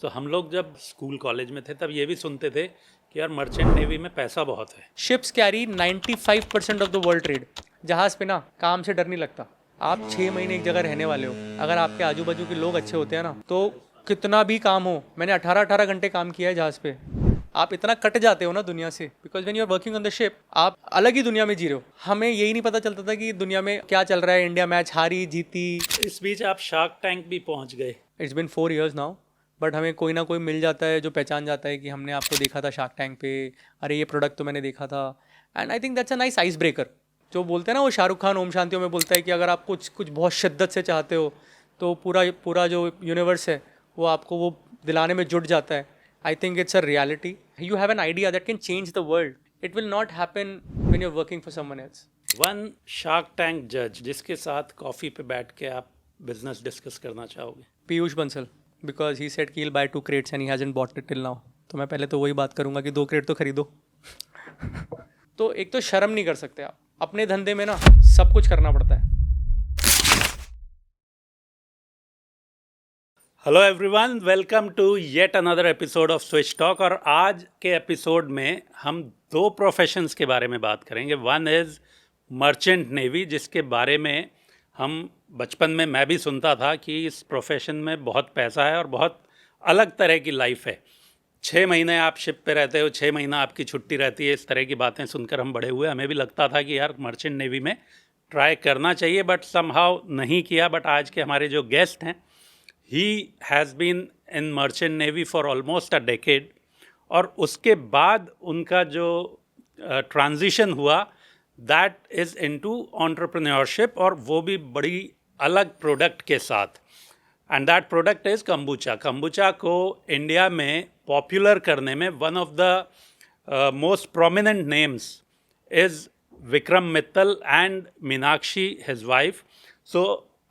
तो हम लोग जब स्कूल कॉलेज में थे तब ये भी सुनते थे कि यार मर्चेंट नेवी में पैसा बहुत है। Ships carry 95% of the world trade. जहाज पे ना काम से डर नहीं लगता। आप 6 महीने एक जगह रहने वाले हो, अगर आपके आजू बाजू के लोग अच्छे होते हैं ना तो कितना भी काम हो, मैंने 18-18 घंटे काम किया है जहाज पे, आप इतना कट जाते हो ना दुनिया से, because when you are working on the ship आप अलग ही दुनिया में जी रहे हो। हमें यही नहीं पता चलता था कि दुनिया में क्या चल रहा है, इंडिया मैच हारी जीती। इस बीच आप शार्क टैंक भी पहुंच गए। It's been 4 years now, but हमें कोई ना कोई मिल जाता है जो पहचान जाता है कि हमने आपको देखा था शार्क टैंक पे, अरे ये प्रोडक्ट तो मैंने देखा था। And I think that's a nice ice breaker. जो बोलते हैं ना, वो शाहरुख खान ओम शांतियों में बोलता है कि अगर आप कुछ कुछ बहुत शिद्दत से चाहते हो तो पूरा पूरा जो यूनिवर्स है वो आपको वो दिलाने में जुट जाता है। I think it's a reality. You have an idea that can change the world. It will not happen when you are working for someone else. One shark tank जज जिसके साथ कॉफ़ी पे बैठ के आप बिजनेस डिस्कस करना चाहोगे? Piyush Bansal, because he said कि he'll buy 2 crates and he hasn't bought it till now। तो मैं पहले तो वही बात करूंगा कि 2 क्रेट तो खरीदो। तो एक तो शर्म नहीं कर सकते आप अपने धंधे में ना, सब कुछ करना पड़ता है। Hello everyone, welcome to yet another episode of Switch Talk. और आज के एपिसोड में हम दो प्रोफेशंस के बारे में बात करेंगे। वन इज़ मर्चेंट नेवी, जिसके बारे में हम बचपन में मैं भी सुनता था कि इस प्रोफेशन में बहुत पैसा है और बहुत अलग तरह की लाइफ है। 6 महीने आप शिप पे रहते हो, 6 महीना आपकी छुट्टी रहती है। इस तरह की बातें सुनकर हम बड़े हुए। हमें भी लगता था कि यार मर्चेंट नेवी में ट्राई करना चाहिए, बट समहाउ नहीं किया। बट आज के हमारे जो गेस्ट हैं, he has been in merchant navy for almost a decade. और उसके बाद उनका जो ट्रांजिशन हुआ दैट इज़ इनटू एंटरप्रेन्योरशिप, और वो भी बड़ी अलग प्रोडक्ट के साथ। And that product is kombucha. Kombucha को इंडिया में पॉपुलर करने में one of the most prominent names is Vikram Mittal and Meenakshi his wife. So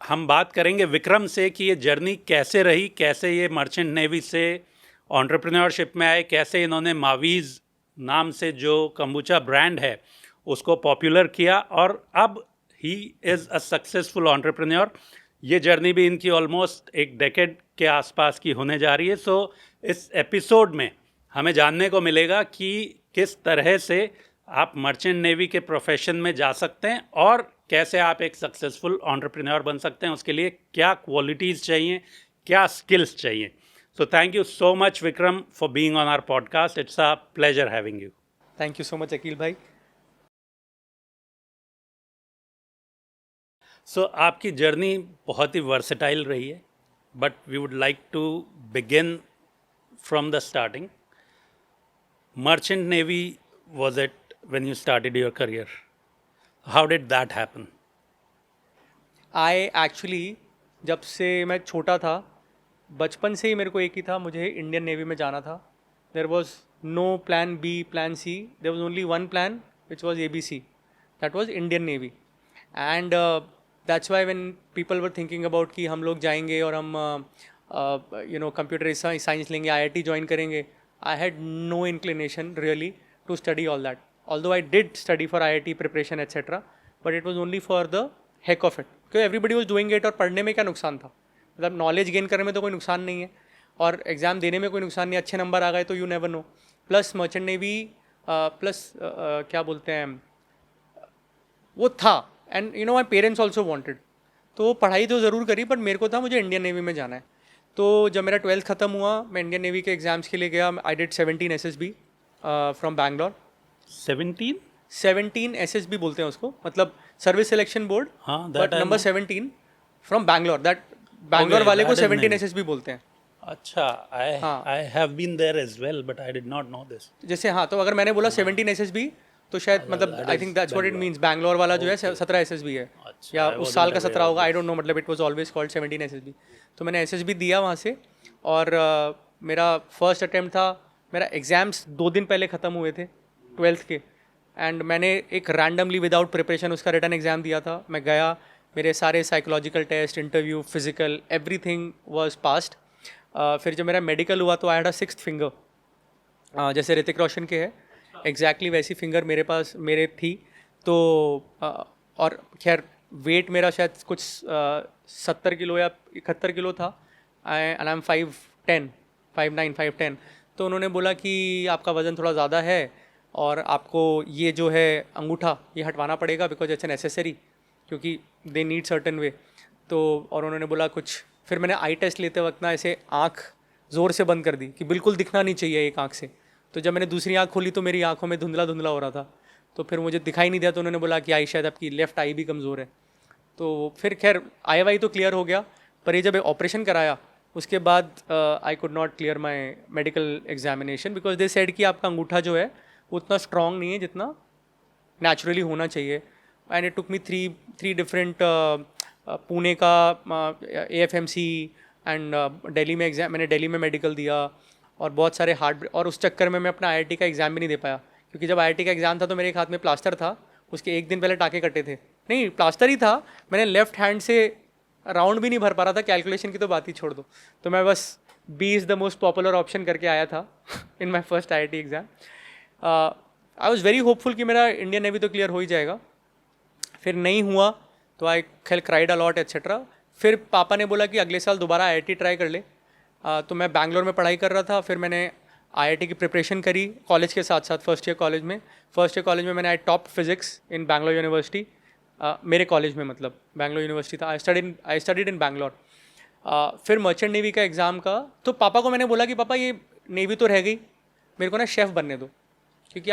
हम बात करेंगे विक्रम से कि ये जर्नी कैसे रही, कैसे ये मर्चेंट नेवी से एंटरप्रेन्योरशिप में आए, कैसे इन्होंने मावीज़ नाम से जो कंबुचा ब्रांड है उसको पॉपुलर किया, और अब he is a successful entrepreneur. ये जर्नी भी इनकी ऑलमोस्ट एक डेकेड के आसपास की होने जा रही है। सो इस एपिसोड में हमें जानने को मिलेगा कि किस तरह से आप मर्चेंट नेवी के प्रोफेशन में जा सकते हैं और कैसे आप एक सक्सेसफुल एंटरप्रेन्योर बन सकते हैं। उसके लिए क्या क्वालिटीज़ चाहिए, क्या स्किल्स चाहिए। So thank you so much Vikram for being on our podcast. It's a pleasure having you. Thank you so much Akeel भाई। सो आपकी जर्नी बहुत ही वर्सेटाइल रही है, but we would like to begin from the starting. Merchant navy, was it when you started your career? How did that happen? I actually, जब से मैं छोटा था, बचपन से ही मेरे को एक ही था, मुझे इंडियन नेवी में जाना था। There was no plan B, plan C, there was only one plan which was ABC, that was Indian navy. And that's why when people were thinking about कि हम लोग जाएंगे और हम कंप्यूटर साइंस लेंगे, IIT ज्वाइन करेंगे, I had no inclination really to study all that, although I did study for IIT preparation etc, but it was only for the heck of it, because everybody was doing it। और पढ़ने में क्या नुकसान था, मतलब knowledge gain करने में तो कोई नुकसान नहीं है, और एग्ज़ाम देने में कोई नुकसान नहीं, अच्छे नंबर आ गए तो you never know. Plus merchant navy plus क्या बोलते हैं वो था, and you know my parents also wanted, तो पढ़ाई तो ज़रूर करी, बट मेरे को था मुझे इंडियन नेवी में जाना है। तो जब मेरा 12th ख़त्म हुआ, मैं इंडियन नेवी के एग्ज़ाम्स के लिए गया। I did 17 SSB from Bangalore. 17 SSB बोलते हैं उसको, मतलब service selection board, but number 17 from Bangalore, that Bangalore वाले को 17 SSB बोलते हैं। अच्छा, I have been there as well, but I did not know this. जैसे हाँ, तो अगर मैंने बोला 17 SSB तो शायद मतलब आई think that's what it means, Bangalore वाला जो है 17 SSB है, या उस साल का 17 होगा, आई डोंट नो, मतलब it was always called 17 SSB। तो मैंने SSB दिया वहाँ से, और मेरा फर्स्ट अटैम्प्ट था। मेरा एग्ज़ाम्स 2 दिन पहले ख़त्म हुए थे 12th के, एंड मैंने एक रैंडमली विदाउट प्रिपरेशन उसका रिटन एग्ज़ाम दिया था। मैं गया, मेरे सारे psychological test, interview, physical, everything was passed. फिर जब मेरा मेडिकल हुआ तो I had a 6th finger, जैसे ऋतिक रोशन के है एग्जैक्टली वैसी फिंगर मेरे थी। तो और खैर वेट मेरा शायद कुछ 70 किलो या 71 किलो था, एंड आई एम 5'10", 5'9", 5'10", तो उन्होंने बोला कि आपका वज़न थोड़ा ज़्यादा है और आपको ये जो है अंगूठा ये हटवाना पड़ेगा बिकॉज इट्स नेसेसरी, क्योंकि दे नीड सर्टन वे। तो और उन्होंने बोला कुछ, फिर मैंने आई टेस्ट लेते वक्त ना ऐसे आँख ज़ोर से बंद कर दी कि बिल्कुल दिखना नहीं चाहिए एक आँख से। तो जब मैंने दूसरी आँख खोली तो मेरी आँखों में धुंधला धुंधला हो रहा था, तो फिर मुझे दिखाई नहीं दिया। तो उन्होंने बोला कि आई शायद आपकी लेफ्ट आई भी कमज़ोर है। तो फिर खैर आई वाई तो क्लियर हो गया, पर ये जब ऑपरेशन कराया उसके बाद I could not clear my medical examination because they said कि आपका अंगूठा जो है उतना स्ट्रॉन्ग नहीं है जितना नेचुरली होना चाहिए। And it took me three different Pune का AFMC एंड दिल्ली में एग्ज़ाम, मैंने दिल्ली में मेडिकल दिया और बहुत सारे हार्ड, और उस चक्कर में मैं अपना IIT का एग्ज़ाम भी नहीं दे पाया, क्योंकि जब IIT का एग्ज़ाम था तो मेरे एक हाथ में प्लास्टर था, उसके एक दिन पहले टाँके कटे थे। नहीं, प्लास्टर ही था, मैंने लेफ्ट हैंड से राउंड भी नहीं भर पा रहा था, कैलकुलेशन की तो बात ही छोड़ दो। तो मैं बस B is the most popular option करके आया था in my first IIT exam. I was very hopeful कि मेरा इंडियन नेवी तो क्लियर हो ही जाएगा। फिर नहीं हुआ तो आई क्राइड अलॉट एट्सेट्रा। फिर पापा ने बोला कि अगले साल दोबारा IIT ट्राई कर ले। तो मैं बैंगलोर में पढ़ाई कर रहा था, फिर मैंने IIT की प्रिपरेशन करी कॉलेज के साथ साथ। फर्स्ट ईयर कॉलेज में मैंने I top physics in Bangalore university, मेरे कॉलेज में, मतलब बैंगलोर यूनिवर्सिटी था। I studied in Bangalore. फिर मर्चेंट नेवी का एग्ज़ाम का, तो पापा को मैंने बोला कि पापा ये नेवी तो रह गई, मेरे को ना शेफ़ बनने दो, क्योंकि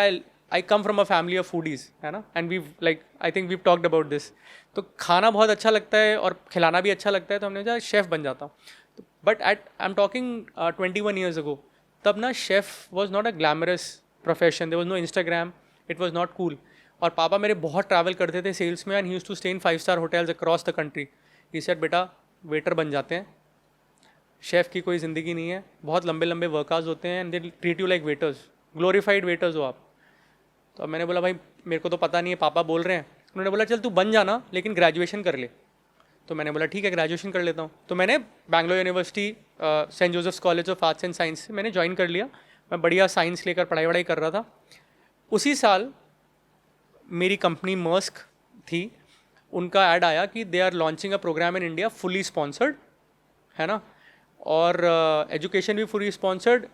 I come from a family of foodies, है ना, and we like I think we talked about this. तो खाना बहुत अच्छा लगता है और खिलाना भी अच्छा लगता है, तो हमने कहा शेफ़ बन जाता हूँ। तो but I am talking 21 years ago, तब ना chef was not a glamorous profession, there was no Instagram, it was not cool. और पापा मेरे बहुत ट्रैवल करते थे सेल्स में, and he used to stay in five star hotels across the country. He said बेटा वेटर बन जाते हैं, शेफ़ की कोई ज़िंदगी नहीं है, बहुत लंबे लंबे वर्कआउट्स होते हैं, and they treat you like waiters, glorified waiters हो आप। तो अब मैंने बोला भाई मेरे को तो पता नहीं है, पापा बोल रहे हैं। उन्होंने बोला चल तू बन जाना लेकिन ग्रेजुएशन कर ले। तो मैंने बोला ठीक है, ग्रेजुएशन कर लेता हूँ। तो मैंने Bangalore university Saint Joseph's college of arts and science से मैंने ज्वाइन कर लिया। मैं बढ़िया साइंस लेकर पढ़ाई वढ़ाई कर रहा था। उसी साल मेरी कंपनी मर्स्क थी, उनका ऐड आया कि they are launching a program in India fully sponsored, है ना, और एजुकेशन भी फुली स्पॉन्सर्ड,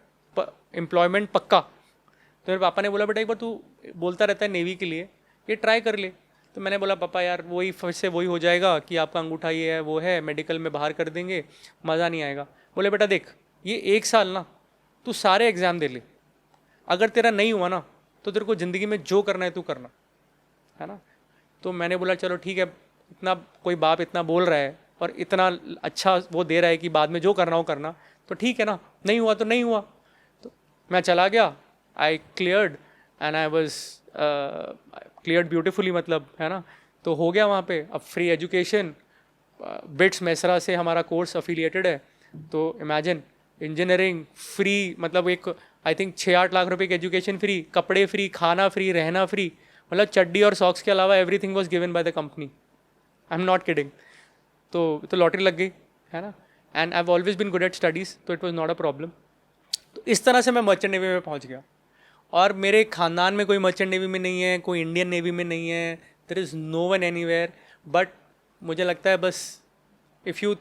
एम्प्लॉयमेंट पक्का। तो मेरे पापा ने बोला बेटा एक बार तू बोलता रहता है नेवी के लिए, ये ट्राई कर ले। तो मैंने बोला पापा यार वही फिर से वही हो जाएगा कि आपका अंगूठा ये है वो है, मेडिकल में बाहर कर देंगे, मज़ा नहीं आएगा। बोले बेटा देख ये एक साल ना तू सारे एग्ज़ाम दे ले, अगर तेरा नहीं हुआ ना तो तेरे को ज़िंदगी में जो करना है तू करना, है ना। तो मैंने बोला चलो ठीक है, इतना कोई बाप इतना बोल रहा है और इतना अच्छा वो दे रहा है कि बाद में जो करना हो करना, तो ठीक है ना, नहीं हुआ तो नहीं हुआ। तो मैं चला गया, आई cleared and I was cleared beautifully, मतलब, है ना। तो हो गया वहाँ पे। अब फ्री एजुकेशन, बिट्स मेसरा से हमारा कोर्स अफिलिएटेड है, तो इमेजिन इंजीनियरिंग फ्री, मतलब एक आई थिंक 6-8 लाख रुपए की एजुकेशन फ्री, कपड़े फ्री, खाना फ्री, रहना फ्री, मतलब चड्डी और सॉक्स के अलावा everything was given by the company. I am not kidding. तो लॉटरी लग गई, है ना। And I have always been good at studies, तो it was not a problem. तो इस तरह से मैं मर्चेंट नेवी में पहुंच गया। और मेरे ख़ानदान में कोई मर्चेंट नेवी में नहीं है, कोई इंडियन नेवी में नहीं है, there is no one anywhere. But मुझे लगता है बस if you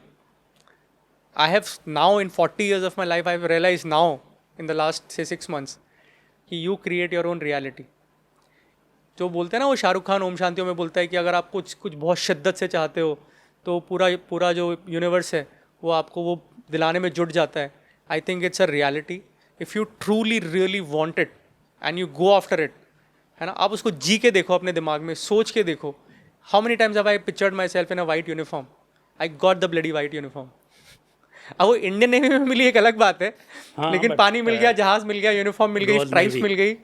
I have now in 40 years of my life I have realize now in the last say 6 months कि you create your own reality. जो बोलते हैं ना वो शाहरुख खान ओम शांतियों में बोलता है कि अगर आप कुछ बहुत शिद्दत से चाहते हो तो पूरा जो यूनिवर्स है वो आपको वो दिलाने में जुट जाता है। I think it's a reality if you truly really want it and you go after it, है ना। आप उसको जी के देखो, अपने दिमाग में सोच के देखो। How many times have I pictured my self in a white uniform, I got the bloody white uniform. अब वो इंडियन नेवी में मिली एक अलग बात है, हाँ, लेकिन पानी मिल गया, जहाज़ मिल गया, यूनिफॉर्म मिल गई, स्ट्राइप्स मिल गई,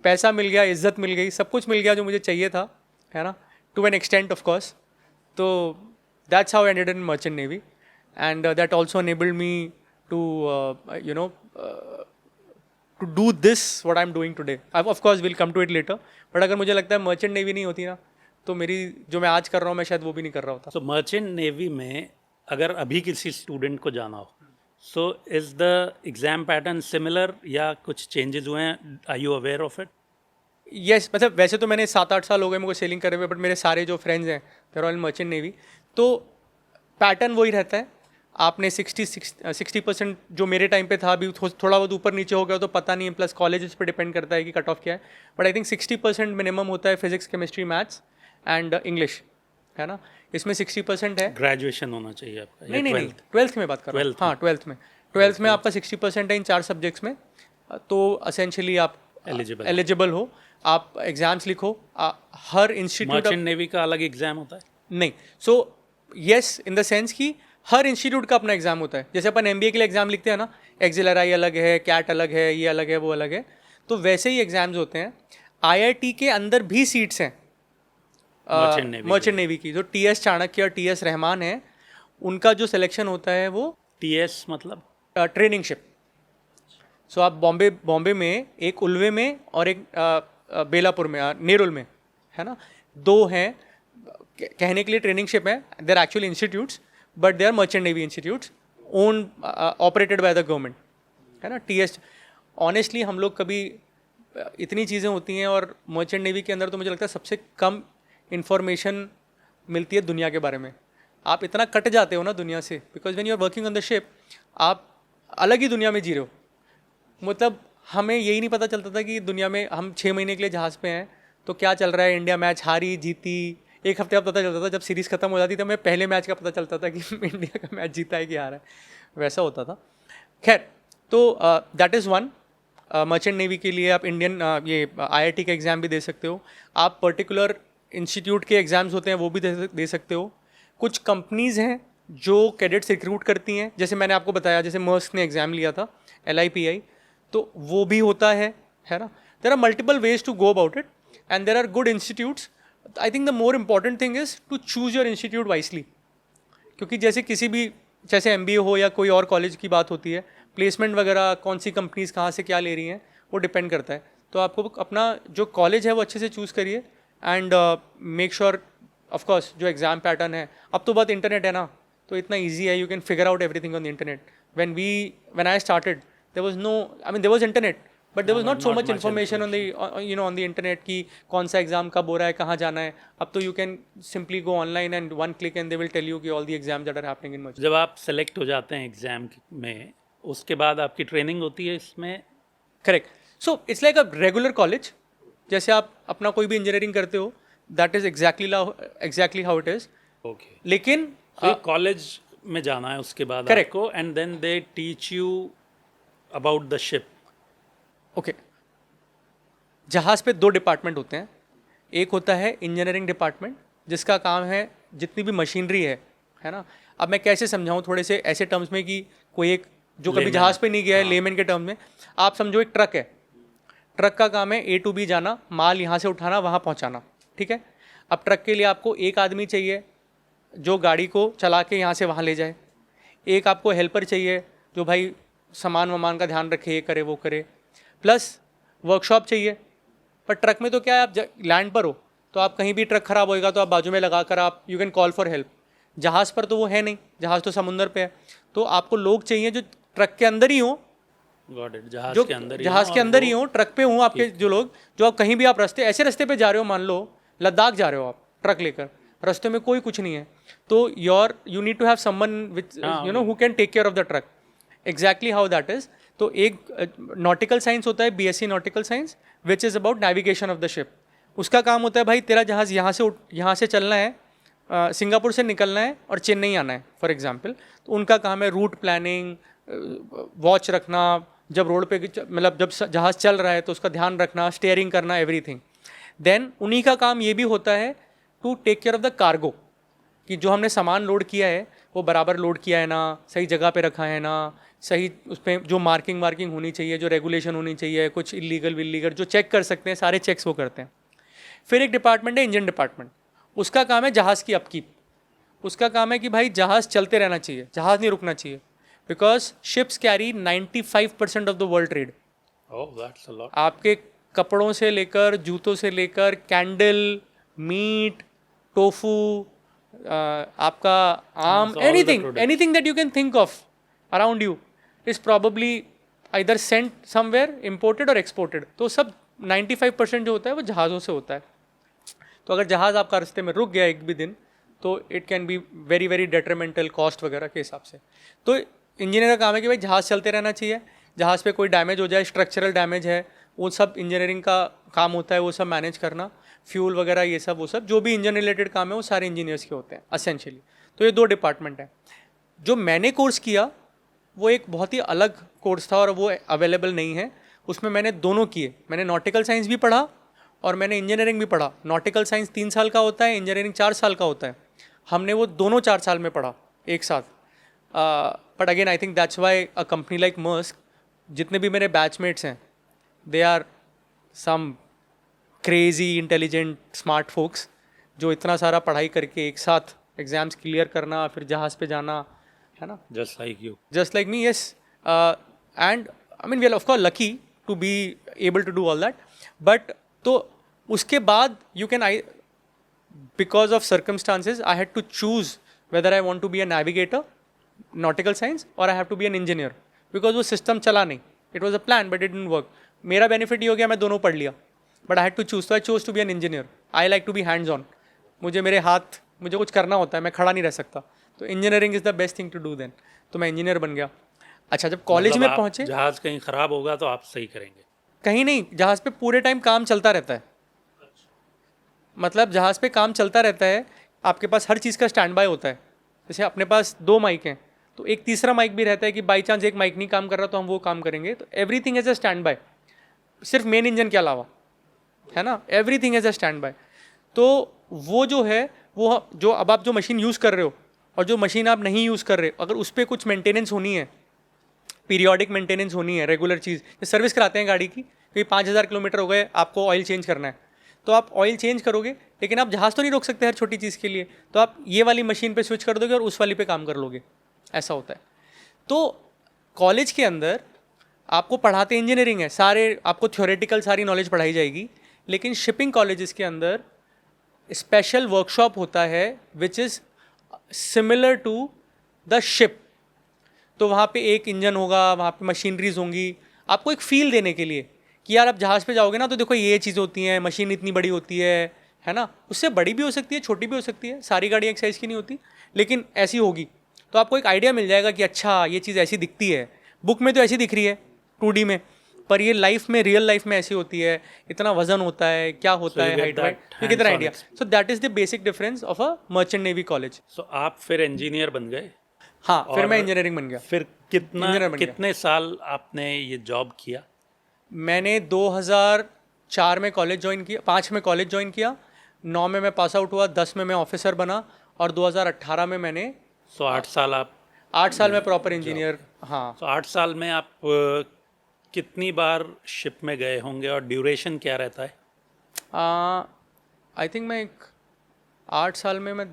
पैसा मिल गया, इज्जत मिल गई, सब कुछ मिल गया जो मुझे चाहिए था, है ना, to an extent of course. तो that's how I ended in merchant navy and that also enabled me to you know to do this what I'm doing today. Of course we'll come to it later, but अगर मुझे लगता है merchant navy नहीं होती ना तो मेरी जो मैं आज कर रहा हूँ मैं शायद वो भी नहीं कर रहा होता। तो मर्चेंट नेवी में अगर अभी किसी स्टूडेंट को जाना हो, so is the exam pattern similar या कुछ चेंजेस हुए हैं? Are you aware of it? Yes, मतलब वैसे तो मैंने 7-8 साल हो गए मेरे को सेलिंग करे हुए, बट मेरे सारे जो फ्रेंड्स हैं they're all in merchant navy, तो पैटर्न वही रहता है। आपने 60% जो मेरे टाइम पे था, अभी थोड़ा बहुत ऊपर नीचे हो गया तो पता नहीं है, प्लस कॉलेजेस पे डिपेंड करता है कि कट ऑफ क्या है, बट आई थिंक 60% मिनिमम होता है physics, chemistry, maths and English, है ना. इसमें 60% है. ग्रेजुएशन होना चाहिए आपका या नहीं नहीं नहीं, 12th? ट्वेल्थ में बात कर रहा हूँ. हाँ, ट्वेल्थ में आपका 60% है इन 4 सब्जेक्ट्स में, तो असेंशली आप एलिजिबल हो. आप एग्जाम्स लिखो. हर इंस्टीट्यूट. मर्चेंट नेवी का अलग एग्जाम होता है? नहीं, so yes, in the sense कि हर इंस्टीट्यूट का अपना एग्जाम होता है. जैसे अपन MBA के लिए एग्जाम लिखते हैं ना, एक्सिलराई अलग है, कैट अलग है, ये अलग है, वो अलग है, तो वैसे ही एग्जाम्स होते हैं. IIT के अंदर भी सीट्स हैं मर्चेंट नेवी की. जो TS चाणक्य और TS रहमान है, उनका जो सिलेक्शन होता है वो TS मतलब ट्रेनिंग शिप. सो आप बॉम्बे में एक उल्वे में और एक बेलापुर में, नेरुल में, है ना, 2 हैं. कहने के लिए ट्रेनिंग शिप है, there actually institutes, but they are merchant navy institutes own operated by the government, है ना. TS ऑनेस्टली हम लोग कभी इतनी चीज़ें होती हैं, और मर्चेंट नेवी के अंदर तो मुझे लगता है सबसे कम इंफॉर्मेशन मिलती है दुनिया के बारे में. आप इतना कट जाते हो ना दुनिया से, because when you are working on the ship आप अलग ही दुनिया में जी रहे हो. मतलब हमें यही नहीं पता चलता था कि दुनिया में हम 6 महीने के लिए जहाज़ पे हैं तो क्या चल रहा है. इंडिया मैच हारी जीती, एक हफ्ते बाद पता चलता था. जब सीरीज़ खत्म हो जाती तो हमें पहले मैच का पता चलता था कि इंडिया का मैच जीता है कि हारा है, वैसा होता था. खैर, तो that is one. Merchant navy के लिए आप इंडियन ये IIT का एग्ज़ाम भी दे सकते हो. आप पर्टिकुलर इंस्टीट्यूट के एग्ज़ाम्स होते हैं वो भी दे सकते हो. कुछ कंपनीज़ हैं जो कैडेट्स रिक्रूट करती हैं, जैसे मैंने आपको बताया, जैसे मर्स्क ने एग्ज़ाम लिया था LIPI, तो वो भी होता है ना. There are multiple ways to go about it and there are good institutes. I think the more important thing is to choose your institute wisely, क्योंकि जैसे किसी भी, जैसे MBA हो या कोई और कॉलेज की बात होती है, प्लेसमेंट वगैरह कौन सी कंपनीज़ कहाँ से क्या ले रही हैं वो डिपेंड करता है. तो आपको अपना जो कॉलेज है वो अच्छे से चूज़ करिए and make sure. Of course जो एग्ज़ाम पैटर्न है, अब तो बात इंटरनेट है ना, तो इतना ईजी है, you can figure out everything on the internet. when I started there was no, I mean there was internet, but there was not so much information on the on the internet कि कौन सा exam कब हो रहा है, कहाँ जाना है. अब तो you can simply go online and one click and they will tell you कि all the exams that are happening in Merchant. जब आप सेलेक्ट हो जाते हैं एग्जाम में, उसके बाद आपकी ट्रेनिंग होती है इसमें? Correct. So it's like a regular college. जैसे आप अपना कोई भी इंजीनियरिंग करते हो, that is exactly how it is. Okay. लेकिन कॉलेज में जाना है उसके बाद Correct. आपको, and then they teach you about the ship. Okay, जहाज़ पे 2 डिपार्टमेंट होते हैं. एक होता है इंजीनियरिंग डिपार्टमेंट, जिसका काम है जितनी भी मशीनरी है ना. अब मैं कैसे समझाऊं थोड़े से ऐसे टर्म्स में कि कोई एक जो कभी जहाज़ पे नहीं गया है, लेमैन के टर्म में, आप समझो एक ट्रक है. ट्रक का काम है A to B जाना, माल यहाँ से उठाना, वहाँ पहुँचाना, ठीक है. अब ट्रक के लिए आपको एक आदमी चाहिए जो गाड़ी को चला के यहाँ से वहाँ ले जाए. एक आपको हेल्पर चाहिए जो भाई सामान वामान का ध्यान रखे, ये करे वो करे. प्लस वर्कशॉप चाहिए. पर ट्रक में तो क्या है, आप लैंड पर हो तो आप कहीं भी ट्रक ख़राब होएगा तो आप बाजू में लगा कर आप you can call for help. जहाज़ पर तो वो है नहीं, जहाज़ तो समुंदर पे है. तो आपको लोग चाहिए जो ट्रक के अंदर ही हों, जहाज़ के अंदर ही हो, ट्रक पे हूँ आपके जो लोग, जो आप कहीं भी आप ऐसे रास्ते पे जा रहे हो, मान लो लद्दाख जा रहे हो आप ट्रक लेकर, रास्ते में कोई कुछ नहीं है, तो you need to have someone which who can take care of the truck. Exactly how that is. तो एक नॉटिकल साइंस होता है, BSc nautical science, which is about navigation of the ship. उसका काम होता है भाई तेरा जहाज़ यहाँ से चलना है, सिंगापुर से निकलना है और चेन्नई आना है फॉर एग्जाम्पल. तो उनका काम है रूट प्लानिंग, वॉच रखना, जब रोड पे मतलब जब जहाज़ चल रहा है तो उसका ध्यान रखना, स्टीयरिंग करना, एवरीथिंग. देन उन्हीं का काम ये भी होता है to take care of the cargo, कि जो हमने सामान लोड किया है वो बराबर लोड किया है ना, सही जगह पे रखा है ना, सही उस पर जो मार्किंग होनी चाहिए, जो रेगुलेशन होनी चाहिए, कुछ इलीगल जो चेक कर सकते हैं, सारे चेक्स वो करते हैं. फिर एक डिपार्टमेंट है इंजन डिपार्टमेंट. उसका काम है जहाज़ की अपकीप. उसका काम है कि भाई जहाज़ चलते रहना चाहिए, जहाज़ नहीं रुकना चाहिए, because ships carry 95% of the world trade. आपके कपड़ों से लेकर, जूतों से लेकर, कैंडल, मीट, टोफू, आपका आम, anything that you can think of around you is probably either sent somewhere, imported और एक्सपोर्टेड. तो सब 95% जो होता है वो जहाज़ों से होता है. तो अगर जहाज़ आपका रास्ते में रुक गया एक भी दिन, तो it can be very very detrimental cost वगैरह के हिसाब से। तो इंजीनियर का काम है कि भाई जहाज़ चलते रहना चाहिए, जहाज़ पे कोई डैमेज हो जाए, स्ट्रक्चरल डैमेज है, वो सब इंजीनियरिंग का काम होता है, वो सब मैनेज करना, फ्यूल वगैरह ये सब, वो सब जो भी इंजन रिलेटेड काम है वो सारे इंजीनियर्स के होते हैं असेंशियली। तो ये 2 डिपार्टमेंट हैं। जो मैंने कोर्स किया वो एक बहुत ही अलग कोर्स था और वो अवेलेबल नहीं है। उसमें मैंने दोनों किए, मैंने नॉटिकल साइंस भी पढ़ा और मैंने इंजीनियरिंग भी पढ़ा। नॉटिकल साइंस 3 साल का होता है, इंजीनियरिंग 4 साल का होता है। हमने वो दोनों 4 साल में पढ़ा एक साथ। But again I think that's why a company like Maersk, जितने भी मेरे बैचमेट्स हैं, they are some crazy intelligent smart folks, जो इतना सारा पढ़ाई करके एक साथ एग्ज़ाम्स क्लियर करना, फिर जहाज़ पे जाना, है ना। Just like you. Just like me, yes. And I mean, we are of course lucky to be able to do all that. But तो उसके बाद you can, because of circumstances, I had to choose whether I want to be a navigator, nautical science, or I have to be an engineer. Because वो system चला नहीं. It was a plan, but it didn't work. मेरा benefit ये हो गया, मैं दोनों पढ़ लिया. But I had to choose, so I chose to be an engineer. I like to be hands on. मुझे कुछ करना होता है, मैं खड़ा नहीं रह सकता. तो engineering is the best thing to do then. तो मैं इंजीनियर बन गया. अच्छा, जब कॉलेज में पहुंचे, जहाज कहीं खराब होगा तो आप सही करेंगे? कहीं नहीं, जहाज़ पे पूरे टाइम काम चलता रहता है. मतलब जहाज़ पे काम चलता रहता है, आपके पास हर चीज़ का स्टैंड बाय होता है. जैसे अपने पास 2 माइक हैं, तो एक तीसरा माइक भी रहता है कि बाई चांस एक माइक नहीं काम कर रहा तो हम वो काम करेंगे. तो everything as a standby, सिर्फ मेन इंजन के अलावा, है ना. Everything as a standby. तो वो जो है, वो जो अब आप जो मशीन यूज़ कर रहे हो और जो मशीन आप नहीं यूज़ कर रहे, अगर उस पर कुछ मेंटेनेंस होनी है, पीरियोडिक मेंटेनेंस होनी है, रेगुलर चीज़, सर्विस कराते हैं गाड़ी की, क्योंकि 5000 किलोमीटर हो गए, आपको ऑयल चेंज करना है, तो आप ऑयल चेंज करोगे, लेकिन आप जहाज़ तो नहीं रोक सकते हर छोटी चीज़ के लिए, तो आप ये वाली मशीन पे स्विच कर दोगे और उस वाली पे काम कर लोगे. ऐसा होता है. तो कॉलेज के अंदर आपको पढ़ाते इंजीनियरिंग है, सारे आपको थ्योरेटिकल सारी नॉलेज पढ़ाई जाएगी, लेकिन शिपिंग कॉलेजेस के अंदर स्पेशल वर्कशॉप होता है which is similar to the ship. तो वहाँ पे एक इंजन होगा, वहाँ पे मशीनरीज होंगी, आपको एक फील देने के लिए कि यार आप जहाज़ पे जाओगे ना तो देखो ये चीज़ होती है, मशीन इतनी बड़ी होती है ना. उससे बड़ी भी हो सकती है, छोटी भी हो सकती है, सारी गाड़ियाँ एक साइज़ की नहीं होती, लेकिन ऐसी होगी. तो आपको एक आइडिया मिल जाएगा कि अच्छा ये चीज़ ऐसी दिखती है, बुक में तो ऐसी दिख रही है 2D में, पर ये लाइफ में, रियल लाइफ में ऐसी होती है, इतना वजन होता है, क्या होता है, हाइट वाइट, ये कितना idea. So that is the basic difference of a merchant navy college. सो आप फिर इंजीनियर बन गए? हाँ, फिर मैं इंजीनियरिंग बन गया. फिर कितने साल आपने ये जॉब किया? मैंने 2004 में कॉलेज ज्वाइन किया, 5 में कॉलेज ज्वाइन किया, 9 में मैं पास आउट हुआ, 10 में मैं ऑफिसर बना और 2018 में मैंने 8 साल आप 8 साल में प्रॉपर इंजीनियर. हाँ. तो 8 साल में आप कितनी बार शिप में गए होंगे और ड्यूरेशन क्या रहता है? आई थिंक मैं 8 साल में मैं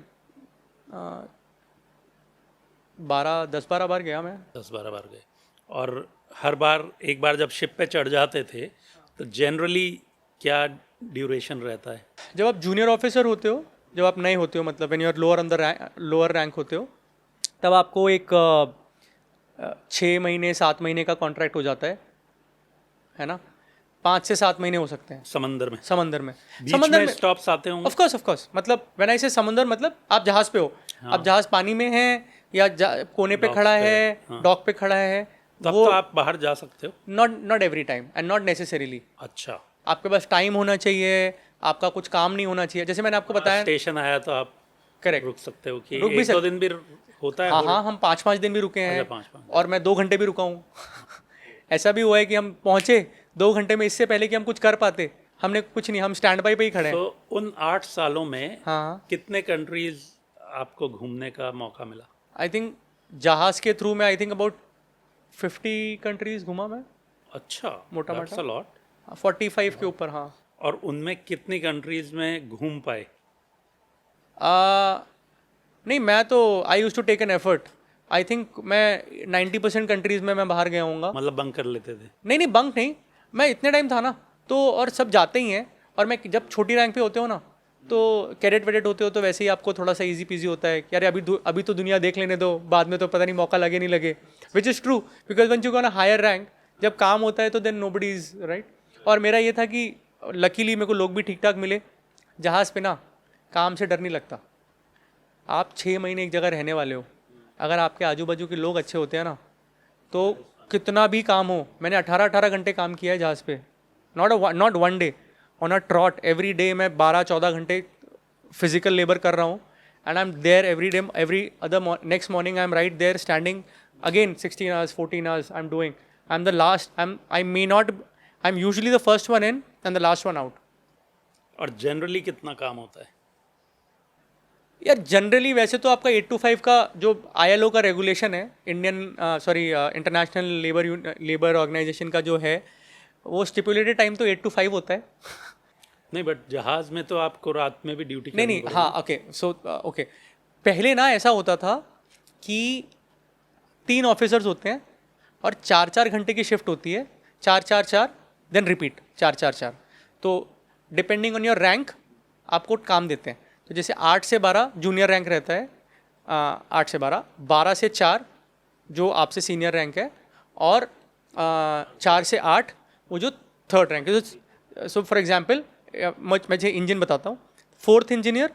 10-12 बार गया. मैं 10-12 बार गए. और हर बार एक बार जब शिप पे चढ़ जाते थे तो जनरली क्या ड्यूरेशन रहता है? जब आप जूनियर ऑफिसर होते हो, जब आप नए होते हो, मतलब when you are lower rank होते हो, तब आपको एक 6 महीने 7 महीने का कॉन्ट्रैक्ट हो जाता है ना. 5 से 7 महीने हो सकते हैं समंदर में. समंदर में स्टॉप्स आते होंगे. Of course. मतलब व्हेन आई से समंदर, मतलब आप जहाज़ पे हो. हाँ. आप जहाज़ पानी में है या कोने पे खड़ा है, डॉक पे खड़ा है, तब तो आप बाहर जा सकते हो. Not every time and not necessarily. अच्छा. आपके पास टाइम होना चाहिए, आपका कुछ काम नहीं होना चाहिए. जैसे मैंने आपको बताया, स्टेशन आया तो आप करेक्ट रुक सकते हो कि 1-2 दिन भी होता है. हाँ, हम 5-5 दिन भी रुके हैं. 5-5 और मैं 2 घंटे भी रुका हूँ. ऐसा भी हुआ है कि हम पहुँचे 2 घंटे में, इससे पहले कि हम कुछ कर पाते, हमने कुछ नहीं, हम स्टैंड बाई पे ही खड़े हैं. तो उन 8 सालों में हाँ, कितने कंट्रीज आपको घूमने का मौका मिला? आई थिंक जहाज़ के थ्रू में आई थिंक अबाउट 50 कंट्रीज घूमा मैं. अच्छा, मोटा that's a lot. 45 के ऊपर. हाँ. और उनमें कितनी कंट्रीज में घूम पाए? नहीं, मैं तो I use to take an effort. I think मैं 90% कंट्रीज में मैं बाहर गया हूँगा. मतलब बंक कर लेते थे? नहीं, बंक नहीं, मैं इतने टाइम था ना, तो और सब जाते ही हैं. और मैं जब छोटी रैंक पे होते हो ना, तो कैडेट वेडेट होते हो, तो वैसे ही आपको थोड़ा सा इजी पीजी होता है कि अरे अभी तो दुनिया देख लेने दो, बाद में तो पता नहीं मौका लगे नहीं लगे. Which is true, because one you go on a higher rank, जब काम होता है तो देन नोबडी इज़ राइट. और मेरा ये था कि लकीली मेरे को लोग भी ठीक ठाक मिले. जहाज़ पे ना काम से डर नहीं लगता. आप 6 महीने एक जगह रहने वाले हो, अगर आपके आजू बाजू के लोग अच्छे होते हैं ना, तो कितना भी काम हो, मैंने 18-18 घंटे काम किया है जहाज़ पे, not one day, on a trot every day मैं 12-14 घंटे फिजिकल लेबर कर रहा हूँ, and I am there every day, every other next morning I am right there standing again 16 hours 14 hours I am doing, I am the last, I may not, I am usually the first one in and the last one out. और generally कितना काम होता है? यार generally वैसे तो आपका 8 to 5 का जो ILO का रेगुलेशन है, इंटरनेशनल लेबर ऑर्गेनाइजेशन का जो है, वो स्टिपुलेटेड टाइम तो 8 to 5 होता है. नहीं, बट जहाज में तो आपको रात में भी ड्यूटी नहीं, हाँ, ओके. पहले ना ऐसा होता था कि 3 ऑफिसर्स होते हैं और 4-4 घंटे की शिफ्ट होती है, 4-4-4 देन रिपीट 4-4-4. तो डिपेंडिंग ऑन योर रैंक आपको काम देते हैं. तो जैसे 8 से 12 जूनियर रैंक रहता है, 8 से 12, 12 से 4 जो आपसे सीनियर रैंक है, और 4 से 8 वो जो थर्ड रैंक है. सो फॉर एग्जांपल मैं इंजन बताता हूँ, 4th engineer,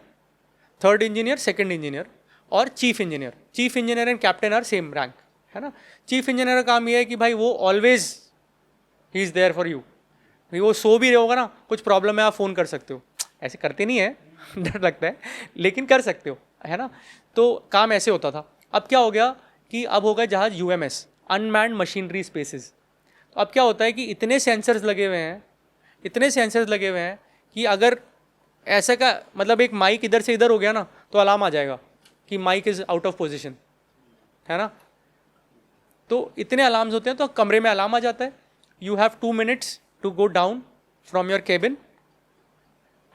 3rd engineer, 2nd engineer और chief engineer. Chief engineer and captain are same rank, है ना. चीफ इंजीनियर का काम ये है कि भाई वो always he is there for you. वो सो भी रहे होगा ना, कुछ प्रॉब्लम है आप फ़ोन कर सकते हो. ऐसे करते नहीं है डर लगता है, लेकिन कर सकते हो, है ना. तो काम ऐसे होता था. अब क्या हो गया कि अब हो गया जहाज UMS, अनमैन्ड मशीनरी स्पेसिस. तो अब क्या होता है कि इतने सेंसर्स लगे हुए हैं कि अगर ऐसा का मतलब एक माइक इधर से इधर हो गया ना, तो अलार्म आ जाएगा कि mic is out of position, है ना. तो इतने अलार्म्स होते हैं, तो कमरे में अलार्म आ जाता है. You have 2 minutes to go down from your cabin.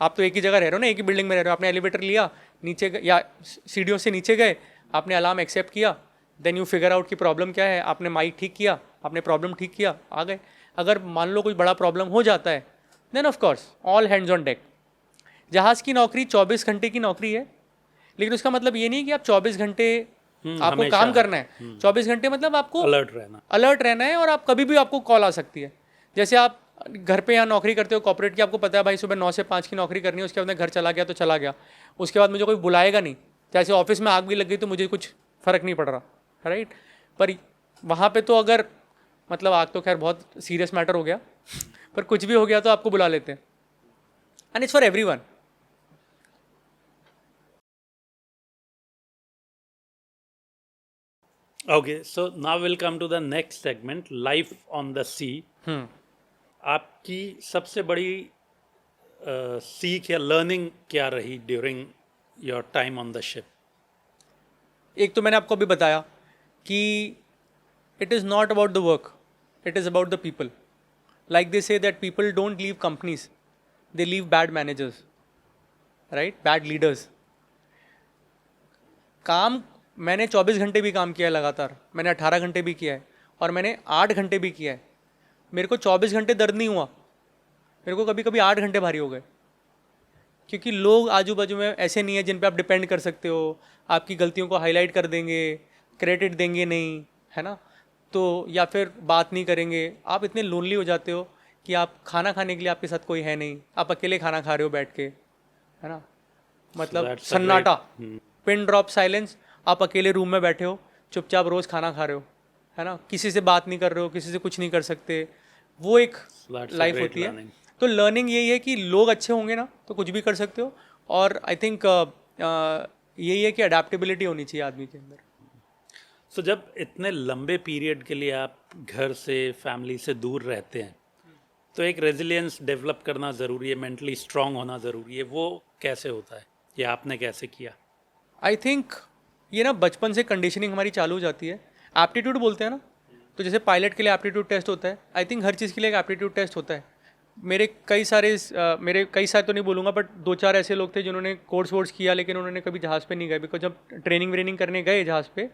आप तो एक ही जगह रह रहे हो ना, एक ही बिल्डिंग में रह रहे हो, आपने एलिवेटर लिया, नीचे या सीढ़ियों से नीचे गए, आपने अलार्म एक्सेप्ट किया, देन यू फिगर आउट की प्रॉब्लम क्या है, आपने माइक ठीक किया, आपने प्रॉब्लम ठीक किया, आ गए. अगर मान लो कोई बड़ा प्रॉब्लम हो जाता है, then of course all hands on deck. जहाज़ की नौकरी 24 घंटे की नौकरी है, लेकिन उसका मतलब ये नहीं कि आप 24 घंटे आपको काम करना है. 24 घंटे मतलब आपको अलर्ट रहना है, और आप कभी भी आपको कॉल आ सकती है. जैसे आप घर पे यहाँ नौकरी करते हो कॉर्पोरेट की, आपको पता है भाई सुबह 9 से 5 की नौकरी करनी है, उसके बाद मैं घर चला गया तो चला गया, उसके बाद मुझे कोई बुलाएगा नहीं. जैसे ऑफिस में आग भी लग गई तो मुझे कुछ फ़र्क नहीं पड़ रहा, राइट. पर वहाँ पे तो अगर मतलब आग तो खैर बहुत सीरियस मैटर हो गया, पर कुछ भी हो गया तो आपको बुला लेते हैं. And it's for everyone. Okay, so now we'll come to the next segment, life on the sea. आपकी सबसे बड़ी सीख या लर्निंग क्या रही during your time on the ship? एक तो मैंने आपको अभी बताया कि it is not about the work, it is about the people. Like they say that people don't leave companies, they leave bad managers, right, bad leaders. काम मैंने 24 घंटे भी काम किया है लगातार, मैंने 18 घंटे भी किया है, और मैंने 8 घंटे भी किया है. मेरे को 24 घंटे दर्द नहीं हुआ, मेरे को कभी कभी 8 घंटे भारी हो गए. क्योंकि लोग आजू बाजू में ऐसे नहीं है जिन पे आप डिपेंड कर सकते हो. आपकी गलतियों को हाईलाइट कर देंगे, क्रेडिट देंगे नहीं, है ना. तो या फिर बात नहीं करेंगे. आप इतने लोनली हो जाते हो कि आप खाना खाने के लिए आपके साथ कोई है नहीं, आप अकेले खाना खा रहे हो बैठ के, है ना. मतलब सन्नाटा, पिन ड्रॉप साइलेंस. आप अकेले रूम में बैठे हो, चुपचाप रोज़ खाना खा रहे हो, है ना. किसी से बात नहीं कर रहे हो, किसी से कुछ नहीं कर सकते. वो एक लाइफ होती है. तो लर्निंग यही है कि लोग अच्छे होंगे ना तो कुछ भी कर सकते हो. और आई थिंक यही है कि अडेप्टेबिलिटी होनी चाहिए आदमी के अंदर. सो जब इतने लंबे पीरियड के लिए आप घर से, फैमिली से दूर रहते हैं, तो एक रेजिलियंस डेवलप करना ज़रूरी है, मेंटली स्ट्रांग होना ज़रूरी है. वो कैसे होता है, ये आपने कैसे किया? आई थिंक ये ना बचपन से कंडीशनिंग हमारी चालू हो जाती है. एप्टीट्यूड बोलते हैं ना, तो जैसे पायलट के लिए एप्टीट्यूड टेस्ट होता है, आई थिंक हर चीज़ के लिए एक एप्टीट्यूड टेस्ट होता है. मेरे कई सारे तो नहीं बोलूँगा, बट 2-4 ऐसे लोग थे जिन्होंने कोर्स वोर्स किया, लेकिन उन्होंने कभी जहाज़ पे नहीं गए. बिकॉज जब ट्रेनिंग करने गए जहाज़ पे,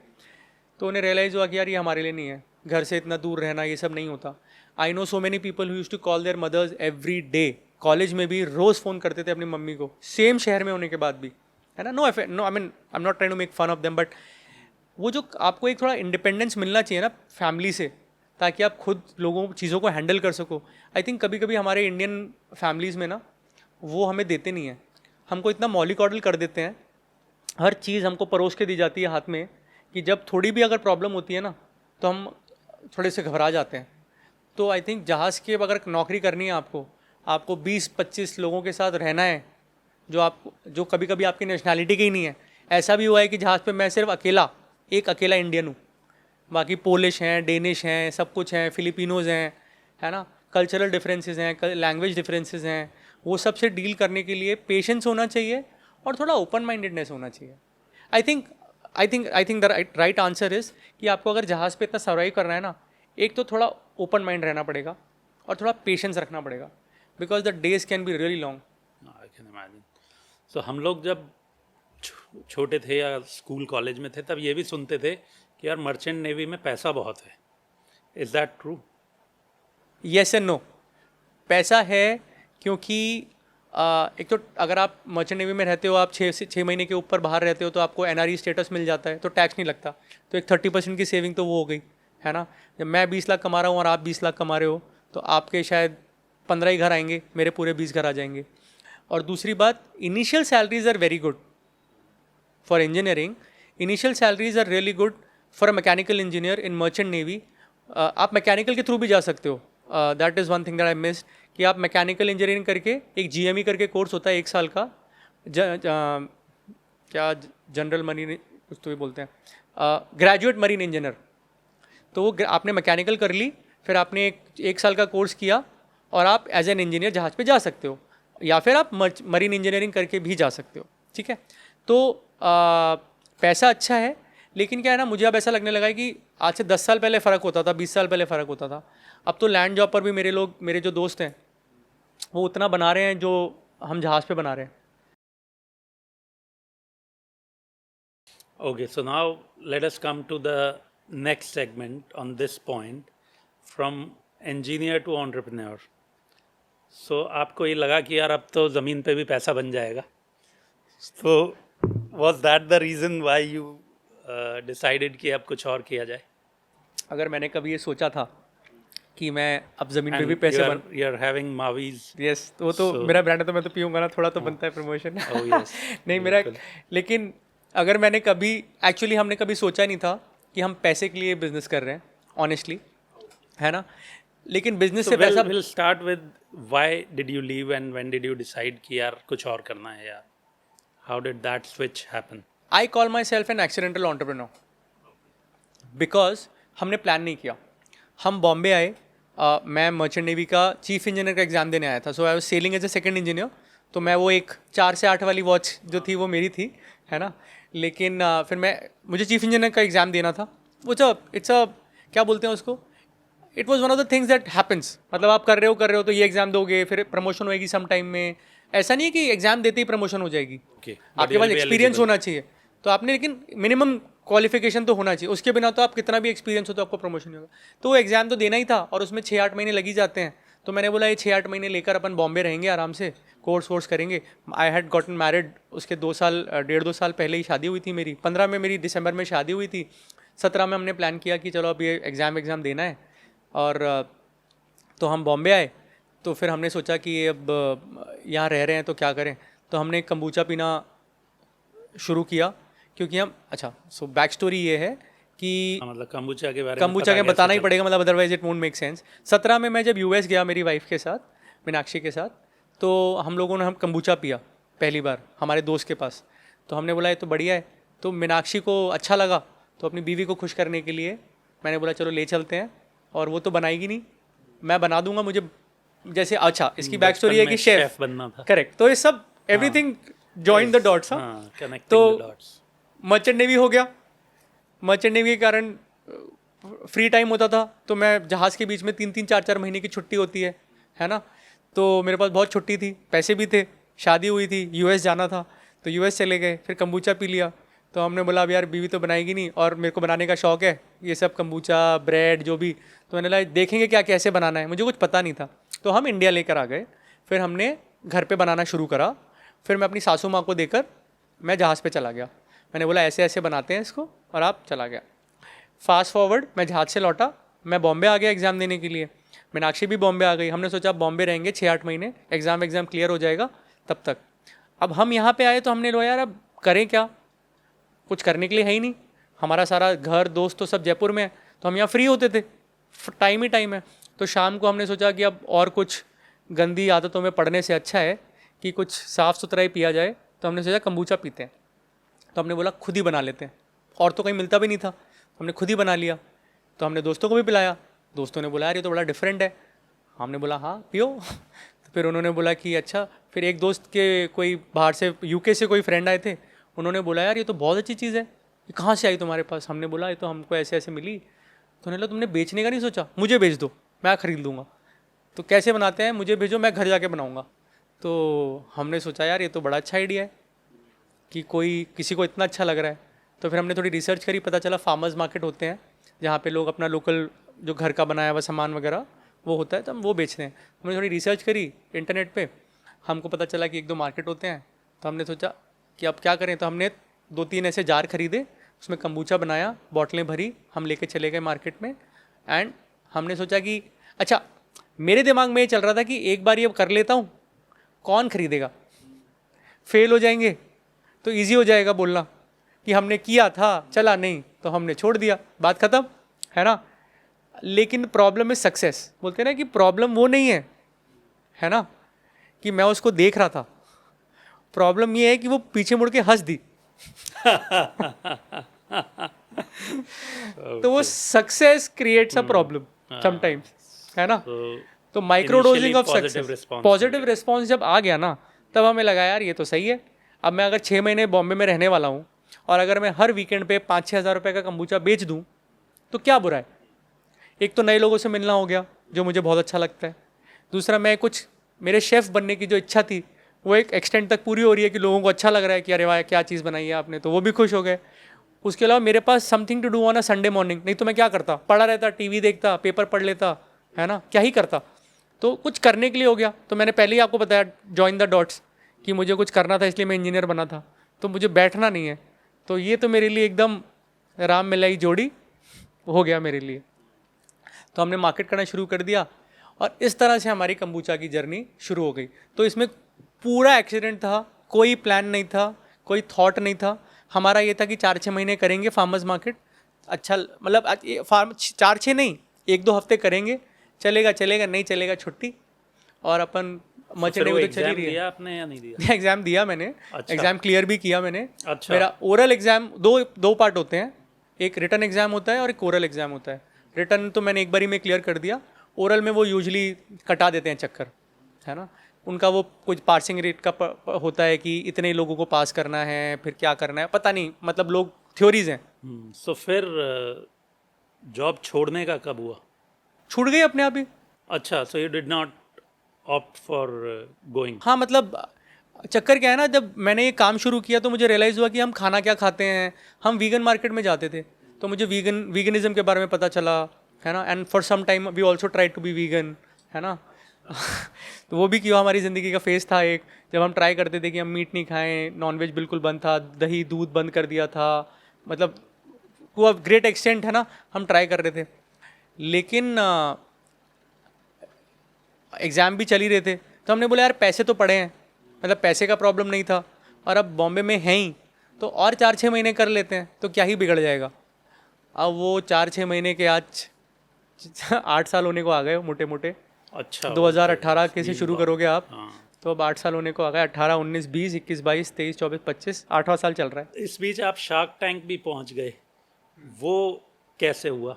तो उन्हें रियलाइज़ हुआ कि यार ये हमारे लिए नहीं है, घर से इतना दूर रहना ये सब नहीं होता. I know so many people who used to call their mothers every day. College में भी रोज़ फ़ोन करते थे अपनी मम्मी को, सेम शहर में होने के बाद भी, है ना. No I mean I am not trying to make fun of them, but वो जो आपको एक थोड़ा इंडिपेंडेंस मिलना चाहिए ना फैमिली से, ताकि आप खुद चीज़ों को हैंडल कर सको. आई थिंक कभी कभी हमारे इंडियन फैमिलीज़ में ना वो हमें देते नहीं हैं. हमको इतना मौलिक ऑर्डर कर देते हैं हर चीज़ हमको परोस के दी जाती है हाथ में कि जब थोड़ी भी अगर प्रॉब्लम होती है ना तो हम थोड़े से घबरा जाते हैं। तो आई थिंक जहाज़ की अगर नौकरी करनी है आपको, आपको 20-25 लोगों के साथ रहना है जो कभी कभी आपकी नेशनैलिटी के ही नहीं है। ऐसा भी हुआ है कि जहाज़ पे मैं सिर्फ एक अकेला इंडियन हूँ, बाकी पोलिश हैं, डेनिश हैं, सब कुछ हैं, फिलिपिनोज़ हैं, है ना, कल्चरल डिफरेंसेस हैं, लैंग्वेज डिफरेंसेस हैं, वो सब से डील करने के लिए पेशेंस होना चाहिए और थोड़ा ओपन माइंडेडनेस होना चाहिए। आई think the right answer is कि आपको अगर जहाज़ पे इतना सर्वाइव करना है ना, एक तो थोड़ा ओपन माइंड रहना पड़ेगा और थोड़ा पेशेंस रखना पड़ेगा, because the days can be really long. I can imagine. So हम लोग जब छोटे थे या स्कूल कॉलेज में थे तब ये भी सुनते थे कि यार मर्चेंट नेवी में पैसा बहुत है। Is that true? Yes and no. पैसा है क्योंकि एक तो अगर आप मर्चेंट नेवी में रहते हो, आप 6 महीने के ऊपर बाहर रहते हो तो आपको NRE स्टेटस मिल जाता है, तो टैक्स नहीं लगता, तो एक 30% की सेविंग तो वो हो गई, है ना। जब मैं 20 लाख कमा रहा हूँ और आप 20 लाख कमा रहे हो तो आपके शायद 15 ही घर आएंगे, मेरे पूरे 20 घर आ जाएंगे। और दूसरी बात, initial salaries are very good for engineering. Initial salaries are really good for a mechanical engineer in merchant navy. आप मैकेनिकल के थ्रू भी जा सकते हो। That is one thing that I miss, कि आप मैकेनिकल इंजीनियरिंग करके एक GME करके कोर्स होता है 1 साल का, क्या जनरल मरीन कुछ तो भी बोलते हैं, ग्रेजुएट मरीन इंजीनियर। तो वो आपने मैकेनिकल कर ली, फिर आपने एक साल का कोर्स किया और आप एज एन इंजीनियर जहाज़ पे जा सकते हो, या फिर आप मरीन इंजीनियरिंग करके भी जा सकते हो, ठीक है। तो पैसा अच्छा है, लेकिन क्या है ना, मुझे अब ऐसा लगने लगा है कि आज से 10 साल पहले फ़र्क होता था, 20 साल पहले फ़र्क होता था। अब तो लैंड जॉब पर भी मेरे जो दोस्त हैं वो उतना बना रहे हैं जो हम जहाज़ पे बना रहे हैं। Okay, so now let us come to the next segment on this point, from engineer to entrepreneur. So आपको ये लगा कि यार अब तो ज़मीन पे भी पैसा बन जाएगा, so was that the reason why you decided कि अब कुछ और किया जाए? अगर मैंने कभी ये सोचा था कि मैं अब ज़मीन पे And भी पैसे you are having Mavi's. Yes, तो वो तो So- मेरा ब्रांड है तो मैं तो पीऊँगा ना, थोड़ा तो बनता है प्रमोशन। Oh yes. नहीं मेरा, बिल्कुल। लेकिन अगर मैंने कभी एक्चुअली हमने कभी सोचा नहीं था कि हम पैसे के लिए बिजनेस कर रहे हैं, ऑनेस्टली, है ना। लेकिन बिजनेस से पैसा, we'll start with why did you leave and when did you decide कि यार कुछ और करना है यार? How did that switch happen? I call myself an accidental entrepreneur, because हमने प्लान नहीं किया। हम बॉम्बे आए, मैं मर्चेंट नेवी का चीफ इंजीनियर का एग्ज़ाम देने आया था, so I was sailing as a second engineer. तो मैं वो एक 4 से 8 वाली वॉच जो थी वो मेरी थी, है ना। लेकिन फिर मुझे चीफ इंजीनियर का एग्ज़ाम देना था। वो इट्स अ क्या बोलते हैं उसको, it was one of the things that happens. मतलब आप कर रहे हो तो ये एग्ज़ाम दोगे, फिर प्रमोशन होएगी सम टाइम में। ऐसा नहीं है कि एग्ज़ाम देते ही प्रमोशन हो जाएगी, Okay. आपके पास एक्सपीरियंस होना चाहिए। तो आपने, लेकिन मिनिमम क्वालिफिकेशन तो होना चाहिए, उसके बिना तो आप कितना भी एक्सपीरियंस हो तो आपको प्रमोशन नहीं होगा। तो वो एग्ज़ाम तो देना ही था और उसमें 6-8 महीने लग ही जाते हैं। तो मैंने बोला ये 6-8 महीने लेकर अपन बॉम्बे रहेंगे, आराम से कोर्स करेंगे। आई हैड गॉटन मैरिड, उसके 1.5-2 साल पहले ही शादी हुई थी मेरी। 15 में मेरी दिसंबर में शादी हुई थी। 17 में हमने प्लान किया कि चलो अब ये एग्ज़ाम देना है, और तो हम बॉम्बे आए। तो फिर हमने सोचा कि अब यहाँ रह रहे हैं तो क्या करें, तो हमने कम्बूचा पीना शुरू किया, क्योंकि हम, अच्छा सो बैक स्टोरी ये है कि मतलब कम्बुचा के बारे में कम्बूचा पता के बताना ही कैसे पड़ेगा, मतलब otherwise it won't make sense. 17 में मैं जब US गया मेरी वाइफ के साथ, मीनाक्षी के साथ, तो हम लोगों ने कम्बूचा पिया पहली बार हमारे दोस्त के पास। तो हमने बोला ये तो बढ़िया है, तो मीनाक्षी को अच्छा लगा, तो अपनी बीवी को खुश करने के लिए मैंने बोला चलो ले चलते हैं। और वो तो बनाएगी नहीं, मैं बना दूंगा। मुझे जैसे, अच्छा इसकी बैक स्टोरी है कि शेफ बनना था। करेक्ट, तो ये सब एवरीथिंग जॉइन द डॉट्स। हाँ, connecting तो the dots. मर्चेंट नेवी हो गया। मर्चेंट नेवी के कारण फ्री टाइम होता था, तो मैं जहाज़ के बीच में 3-3 4-4 महीने की छुट्टी होती है ना। तो मेरे पास बहुत छुट्टी थी, पैसे भी थे, शादी हुई थी, US जाना था, तो US चले गए। फिर कम्बूचा पी लिया। तो हमने बोला अब यार बीवी तो बनाएगी नहीं, और मेरे को बनाने का शौक़ है, ये सब कम्बूचा ब्रेड जो भी। तो मैंने बोला देखेंगे क्या कैसे बनाना है, मुझे कुछ पता नहीं था। तो हम इंडिया लेकर आ गए, फिर हमने घर पे बनाना शुरू करा। फिर मैं अपनी सासू माँ को देकर मैं जहाज़ पे चला गया। मैंने बोला ऐसे ऐसे बनाते हैं इसको, और आप चला गया। फास्ट फॉरवर्ड, मैं जहाज़ से लौटा, मैं बॉम्बे आ गया एग्ज़ाम देने के लिए। मीनाक्षी भी बॉम्बे आ गई। हमने सोचा अब बॉम्बे रहेंगे 6-8 महीने, एग्ज़ाम क्लियर हो जाएगा तब तक। अब हम यहाँ पे आए तो हमने बोला यार अब करें क्या, कुछ करने के लिए है ही नहीं, हमारा सारा घर दोस्त तो सब जयपुर में है, तो हम यहाँ फ्री होते थे, टाइम ही टाइम है। तो शाम को हमने सोचा कि अब और कुछ गंदी आदतों में पड़ने से अच्छा है कि कुछ साफ़ सुथरा ही पिया जाए, तो हमने सोचा कंबूचा पीते हैं। तो हमने बोला खुद ही बना लेते हैं, और तो कहीं मिलता भी नहीं था, हमने खुद ही बना लिया। तो हमने दोस्तों को भी पिलाया, दोस्तों ने बोला यार ये तो बड़ा डिफरेंट है। हमने बोला हाँ पियो। तो फिर उन्होंने बोला कि अच्छा। फिर एक दोस्त के कोई बाहर से यूके से कोई फ्रेंड आए थे, उन्होंने बोला यार ये तो बहुत अच्छी चीज़ है, ये कहाँ से आई तुम्हारे पास? हमने बोला ये तो हमको ऐसे ऐसे मिली। तो उन्होंने बोला तुमने बेचने का नहीं सोचा? मुझे बेच दो, मैं ख़रीद लूँगा। तो कैसे बनाते हैं मुझे भेजो, मैं घर जाके बनाऊँगा। तो हमने सोचा यार ये तो बड़ा अच्छा आइडिया है कि कोई किसी को इतना अच्छा लग रहा है। तो फिर हमने थोड़ी रिसर्च करी, पता चला फार्मर्स मार्केट होते हैं जहाँ पे लोग अपना लोकल जो घर का बनाया हुआ सामान वगैरह वो होता है, तो हम वो बेचते हैं। हमने थोड़ी रिसर्च करी इंटरनेट पे, हमको पता चला कि 1-2 मार्केट होते हैं। तो हमने सोचा कि अब क्या करें, तो हमने 2-3 ऐसे जार खरीदे, उसमें कंबूचा बनाया, बॉटलें भरी, हम लेके चले गए मार्केट में। एंड हमने सोचा कि अच्छा, मेरे दिमाग में ये चल रहा था कि एक बार ये कर लेता हूँ, कौन खरीदेगा, फेल हो जाएंगे तो ईजी हो जाएगा बोलना कि हमने किया था, चला नहीं तो हमने छोड़ दिया, बात ख़त्म, है ना। लेकिन प्रॉब्लम इज सक्सेस, बोलते हैं ना कि प्रॉब्लम वो नहीं है ना, कि मैं उसको देख रहा था, प्रॉब्लम ये है कि वो पीछे मुड़ के हंस दी। तो वो success creates a problem sometimes, है ना। तो micro dosing of success, positive response जब आ गया ना, तब हमें लगा यार ये तो सही है। अब मैं अगर 6 महीने बॉम्बे में रहने वाला हूँ और अगर मैं हर वीकेंड पे 5-6 हज़ार रुपये का कंबूचा बेच दूँ तो क्या बुरा है। एक तो नए लोगों से मिलना हो गया जो मुझे बहुत अच्छा लगता है, दूसरा मैं कुछ मेरे शेफ़ बनने की जो इच्छा थी वो एक एक्सटेंट तक पूरी हो रही है कि लोगों को अच्छा लग रहा है कि अरे वाह क्या चीज़ बनाई है आपने, तो वो भी खुश हो गए। उसके अलावा मेरे पास something to do on a Sunday morning, नहीं तो मैं क्या करता, पढ़ा रहता, टीवी देखता, पेपर पढ़ लेता, है ना, क्या ही करता। तो कुछ करने के लिए हो गया। तो मैंने पहले ही आपको बताया जॉइन द डॉट्स कि मुझे कुछ करना था, इसलिए मैं इंजीनियर बना था, तो मुझे बैठना नहीं है। तो ये तो मेरे लिए एकदम राम मिलाई जोड़ी हो गया मेरे लिए। तो हमने मार्केट करना शुरू कर दिया और इस तरह से हमारी कंबूचा की जर्नी शुरू हो गई। तो इसमें पूरा एक्सीडेंट था, कोई प्लान नहीं था, कोई थॉट नहीं था। हमारा ये था कि 4-6 महीने करेंगे फार्मर्स मार्केट, अच्छा मतलब फार्म 4-6 नहीं, 1-2 हफ्ते करेंगे, चलेगा चलेगा, नहीं चलेगा छुट्टी, और अपन मर्चेंट नेवी तो चल ही रही है। दिया आपने या नहीं दिया? एग्जाम दिया मैंने, अच्छा। एग्जाम क्लियर भी किया मैंने। अच्छा। मेरा ओरल एग्जाम दो पार्ट होते हैं, एक रिटन एग्जाम होता है और एक ओरल एग्जाम होता है। रिटन तो मैंने एक बारी में क्लियर कर दिया, ओरल में वो यूजली कटा देते हैं चक्कर, है ना। उनका वो कुछ पासिंग रेट का होता है कि इतने लोगों को पास करना है, फिर क्या करना है पता नहीं, मतलब लोग थ्योरीज हैं। सो फिर जॉब छोड़ने का कब हुआ? छूट गई अपने आप ही। अच्छा, so you did not opt for going? हाँ, मतलब चक्कर क्या है ना, जब मैंने ये काम शुरू किया तो मुझे रियलाइज़ हुआ कि हम खाना क्या खाते हैं। हम वीगन मार्केट में जाते थे तो मुझे वीगनिज्म के बारे में पता चला, है ना। And for some time we also try to be vegan, है ना। तो वो भी क्यों हमारी ज़िंदगी का फेज़ था एक, जब हम ट्राई करते थे कि हम मीट नहीं खाएं, नॉनवेज बिल्कुल बंद था, दही दूध बंद कर दिया था, मतलब वो ग्रेट एक्सटेंट, है ना, हम ट्राई कर रहे थे। लेकिन एग्ज़ाम भी चल ही रहे थे तो हमने बोला यार पैसे तो पड़े हैं, मतलब पैसे का प्रॉब्लम नहीं था, और अब बॉम्बे में हैं ही तो और 4-6 महीने कर लेते हैं तो क्या ही बिगड़ जाएगा। अब वो 4-6 महीने के आज 8 साल होने को आ गए मोटे मोटे। अच्छा, 2018 के से शुरू करोगे आप, हाँ। तो अब 8 साल होने को आ गए। 18, 19, 20, 21, 22, 23, 24, 25, 8वां साल चल रहा है। इस बीच आप शार्क टैंक भी पहुंच गए, वो कैसे हुआ?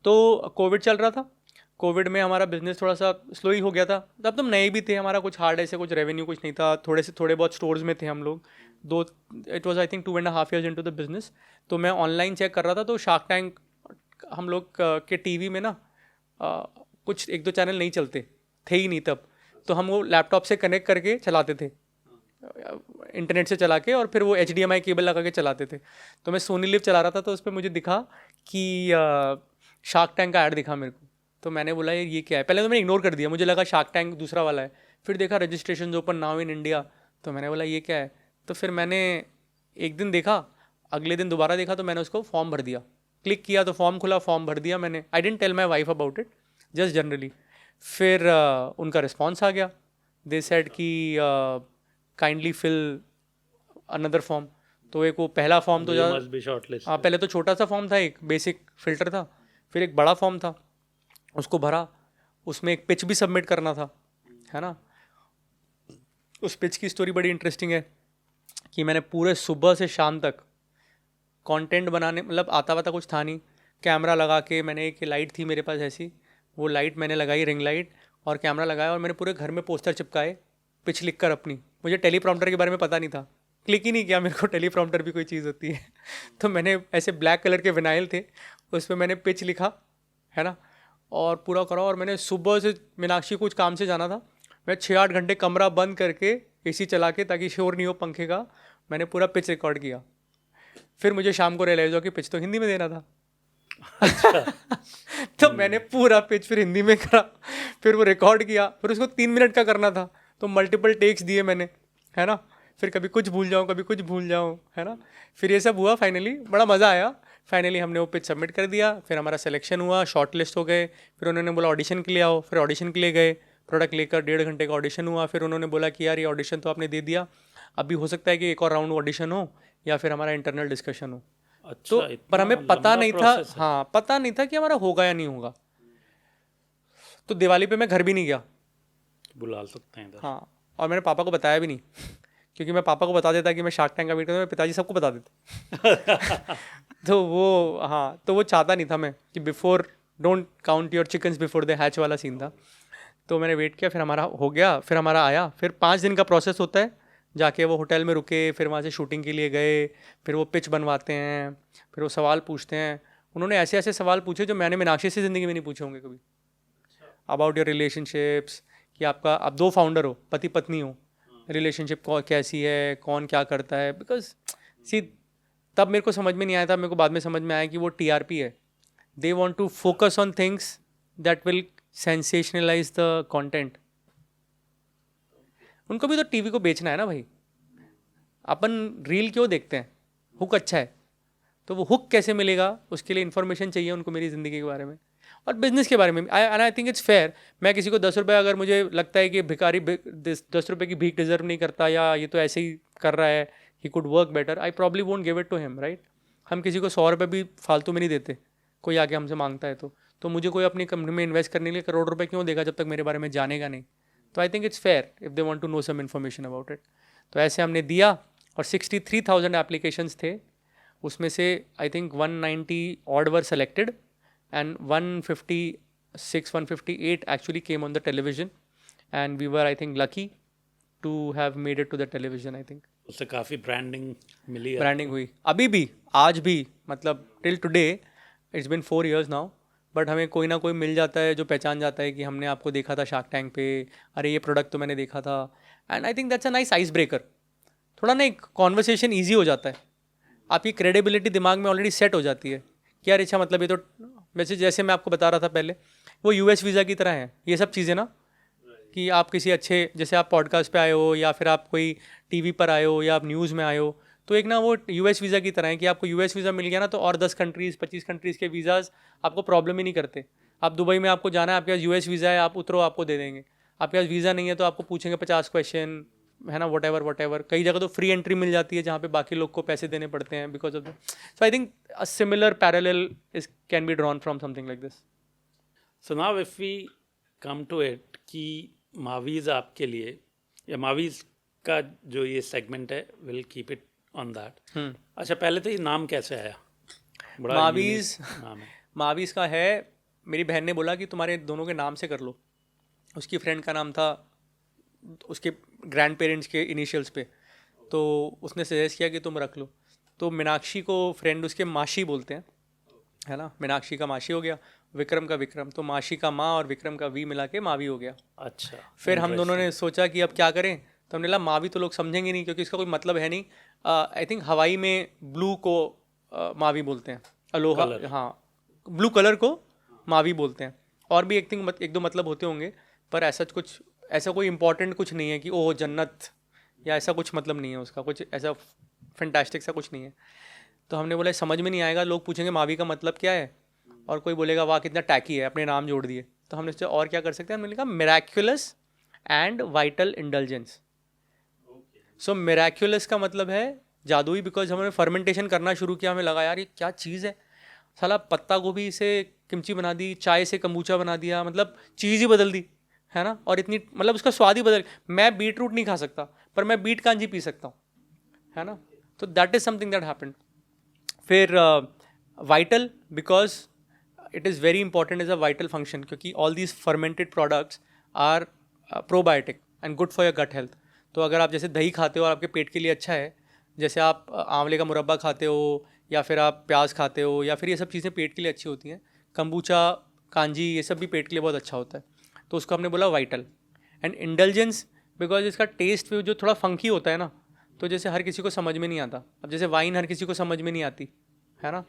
तो कोविड चल रहा था, कोविड में हमारा बिजनेस थोड़ा सा स्लो ही हो गया था। तब तो नए भी थे, हमारा कुछ हार्ड ऐसे कुछ रेवेन्यू कुछ नहीं था, थोड़े बहुत स्टोर्स में थे हम लोग। It was I think 2.5 years into the business. तो मैं ऑनलाइन चेक कर रहा था तो शार्क टैंक हम लोग के टीवी में ना कुछ 1-2 चैनल नहीं चलते थे ही नहीं तब, तो हम वो लैपटॉप से कनेक्ट करके चलाते थे, इंटरनेट से चला के, और फिर वो HDMI केबल लगा के चलाते थे। तो मैं सोनी लिव चला रहा था तो उस पर मुझे दिखा कि शार्क टैंक का ऐड दिखा मेरे को। तो मैंने बोला ये क्या है, पहले तो मैंने इग्नोर कर दिया, मुझे लगा शार्क टैंक दूसरा वाला है। फिर देखा registration open now in India, तो मैंने बोला ये क्या है। तो फिर मैंने एक दिन देखा, अगले दिन दोबारा देखा, तो मैंने उसको फॉर्म भर दिया, क्लिक किया तो फॉर्म खुला, फॉर्म भर दिया मैंने। I didn't tell my wife about it, just generally. फिर उनका रिस्पॉन्स आ गया, दे सेड कि काइंडली फिल अनदर फॉर्म। तो एक वो पहला फॉर्म तो ज़्यादा, मस्ट बी शॉर्टलिस्ट। हाँ पहले तो छोटा सा फॉर्म था, एक बेसिक फिल्टर था, फिर एक बड़ा फॉर्म था, उसको भरा, उसमें एक पिच भी सबमिट करना था, है ना। उस पिच की स्टोरी बड़ी इंटरेस्टिंग है कि मैंने पूरे सुबह से शाम तक कंटेंट बनाने, मतलब आता वाता कुछ था नहीं, कैमरा लगा के, मैंने एक लाइट थी मेरे पास ऐसी, वो लाइट मैंने लगाई, रिंग लाइट, और कैमरा लगाया, और मैंने पूरे घर में पोस्टर चिपकाए पिच लिख कर अपनी। मुझे टेलीप्रॉम्प्टर के बारे में पता नहीं था, क्लिक ही नहीं किया मेरे को टेलीप्रॉम्प्टर भी कोई चीज़ होती है तो मैंने ऐसे ब्लैक कलर के विनाइल थे, उस पर मैंने पिच लिखा, है ना, और पूरा करा। और मैंने सुबह से, मीनाक्षी कुछ काम से जाना था, मैं 6-8 घंटे कमरा बंद करके एसी चला के, ताकि शोर नहीं हो पंखे का, मैंने पूरा पिच रिकॉर्ड किया। फिर मुझे शाम को रियलाइज हुआ कि पिच तो हिंदी में देना था तो मैंने पूरा पिच फिर हिंदी में करा, फिर वो रिकॉर्ड किया, फिर उसको 3 मिनट का करना था, तो मल्टीपल टेक्स दिए मैंने, है ना, फिर कभी कुछ भूल जाऊँ, कभी कुछ भूल जाऊँ, है ना। फिर ये सब हुआ, फाइनली बड़ा मज़ा आया। फाइनली हमने वो पिच सबमिट कर दिया, फिर हमारा सिलेक्शन हुआ, शॉर्ट लिस्ट हो गए, फिर उन्होंने बोला ऑडिशन के लिए आओ, फिर ऑडिशन के लिए गए, प्रोडक्ट लेकर 1.5 घंटे का ऑडिशन हुआ। फिर उन्होंने बोला कि यार ये ऑडिशन तो आपने दे दिया, अभी हो सकता है कि एक और राउंड ऑडिशन हो या फिर हमारा इंटरनल डिस्कशन हो। अच्छा, तो पर हमें पता नहीं था, process है। हाँ पता नहीं था कि हमारा होगा या नहीं होगा। तो दिवाली पे मैं घर भी नहीं गया, बुला सकते हैं इधर। हाँ, और मैंने पापा को बताया भी नहीं, क्योंकि मैं पापा को बता देता कि मैं शार्क टैंक का वेट करता हूँ, पिताजी सबको बता देते तो वो, हाँ, तो वो चाहता नहीं था मैं कि before, don't count your chickens before they hatch वाला सीन था। तो मैंने वेट किया, फिर हमारा हो गया, फिर हमारा आया, फिर 5 दिन का प्रोसेस होता है, जाके वो होटल में रुके, फिर वहाँ से शूटिंग के लिए गए, फिर वो पिच बनवाते हैं, फिर वो सवाल पूछते हैं। उन्होंने ऐसे ऐसे सवाल पूछे जो मैंने मीनाक्षी से ज़िंदगी में नहीं पूछे होंगे कभी, अबाउट योर रिलेशनशिप्स, कि आपका, आप 2 फाउंडर हो, पति पत्नी हो, रिलेशनशिप कैसी है, कौन क्या करता है, बिकॉज सी, तब मेरे को समझ में नहीं आया था, मेरे को बाद में समझ में आया कि वो टीआरपी है, they want to focus on things that will sensationalize the content. उनको भी तो टीवी को बेचना है ना भाई, अपन रील क्यों देखते हैं, हुक अच्छा है, तो वो हुक कैसे मिलेगा, उसके लिए इन्फॉर्मेशन चाहिए उनको मेरी ज़िंदगी के बारे में और बिजनेस के बारे में। आई थिंक इट्स फेयर, मैं किसी को 10 रुपये, अगर मुझे लगता है कि भिखारी 10 रुपये की भीख डिजर्व नहीं करता, या ये तो ऐसे ही कर रहा है, he could work better, I probably won't give it to him, right. हम किसी को 100 रुपये भी फालतू में नहीं देते, कोई आके हमसे मांगता है तो मुझे कोई अपनी कंपनी में इन्वेस्ट करने के लिए करोड़ रुपये क्यों देगा जब तक मेरे बारे में जानेगा नहीं। तो I think it's fair if they want to know some information about it. तो ऐसे हमने दिया, और 63,000 एप्लीकेशंस थे, उसमें से I think 190 odd were selected, and 158 actually came on the television, and we were, I think, lucky to have made it to the television. I think उससे काफ़ी ब्रांडिंग मिली है। ब्रांडिंग हुई, अभी भी, आज भी, मतलब till today, it's been 4 years now, but हमें कोई ना कोई मिल जाता है जो पहचान जाता है कि हमने आपको देखा था शार्क टैंक पे, अरे ये प्रोडक्ट तो मैंने देखा था। And I think that's a nice ice breaker, थोड़ा ना एक कॉन्वर्सेशन ईजी हो जाता है, आपकी क्रेडिबिलिटी दिमाग में ऑलरेडी सेट हो जाती है कि यार अच्छा, मतलब ये तो, वैसे जैसे मैं आपको बता रहा था पहले, वो यूएस वीज़ा की तरह है ये सब चीज़ें ना, कि आप किसी अच्छे, जैसे आप पॉडकास्ट पे आए हो, या फिर आप कोई टीवी पर आए हो, या आप न्यूज़ में आए हो, तो एक ना वो यूएस वीज़ा की तरह है कि आपको यूएस वीज़ा मिल गया ना, तो और 10 कंट्रीज़ 25 कंट्रीज़ के वीज़ाज़ आपको प्रॉब्लम ही नहीं करते। आप दुबई में आपको जाना है, आपके पास यूएस वीज़ा है, आप उतरो, आपको दे देंगे। आपके पास वीज़ा नहीं है तो आपको पूछेंगे 50 क्वेश्चन, है ना, वट एवर। कई जगह तो फ्री एंट्री मिल जाती है जहाँ पे बाकी लोग को पैसे देने पड़ते हैं because of the. So I think a similar parallel is can be drawn from something like this. So now if we come to it कि मावीज़ आपके लिए, या मावीज़ का जो ये सेगमेंट है, will keep it on that. अच्छा, पहले तो ये नाम कैसे आया? बड़ा मावीज़ unique नाम है। मावीज़ का है, मेरी बहन ने बोला कि तुम्हारे दोनों के नाम से कर लो। उसकी फ्रेंड का नाम था उसके ग्रैंड पेरेंट्स के इनिशियल्स पे, तो उसने सजेस्ट किया कि तुम रख लो। तो मीनाक्षी को फ्रेंड उसके माशी बोलते हैं, है ना, मीनाक्षी का माशी हो गया, विक्रम का विक्रम, तो माशी का माँ और विक्रम का वी मिला के मावी हो गया। अच्छा, फिर हम दोनों ने सोचा कि अब क्या करें, तो हमने बोला मावी तो लोग समझेंगे नहीं क्योंकि इसका कोई मतलब है नहीं। आई थिंक हवाई में ब्लू को मावी बोलते हैं, अलोहा, हाँ, ब्लू कलर को मावी बोलते हैं। और भी एक दो मतलब होते होंगे, पर ऐसा कोई इंपॉर्टेंट कुछ नहीं है कि ओह जन्नत, या ऐसा कुछ मतलब नहीं है उसका, कुछ ऐसा फैंटास्टिक सा कुछ नहीं है। तो हमने बोला समझ में नहीं आएगा, लोग पूछेंगे मावी का मतलब क्या है, और कोई बोलेगा वाह कितना टैकी है, अपने नाम जोड़ दिए। तो हमने सोचा और क्या कर सकते हैं, हमने लिखा Miraculous and vital indulgence. So Miraculous का मतलब है जादुई, बिकॉज हमने फर्मेंटेशन करना शुरू किया, हमें लगा यार ये क्या चीज़ है, साला पत्ता गोभी से किमची बना दी, चाय से कम्बूचा बना दिया, मतलब चीज़ ही बदल दी, है ना। और इतनी मतलब उसका स्वाद ही बदल, मैं बीट रूट नहीं खा सकता पर मैं बीट कांजी पी सकता हूँ, है ना। तो that is something that happened. फिर vital, because it is very important as a vital function, क्योंकि all these fermented products are probiotic and good for your gut health. तो अगर आप जैसे दही खाते हो और आपके पेट के लिए अच्छा है, जैसे आप आंवले का मुरब्बा खाते हो या फिर आप प्याज खाते हो, या फिर ये सब चीज़ें पेट के लिए अच्छी होती हैं, कम्बूचा, कांजी, ये सब भी पेट के लिए बहुत अच्छा होता है. तो उसको हमने बोला वाइटल. एंड इंडल्जेंस, बिकॉज इसका टेस्ट जो थोड़ा फंकी होता है ना, तो जैसे हर किसी को समझ में नहीं आता. अब जैसे वाइन हर किसी को समझ में नहीं आती, है ना.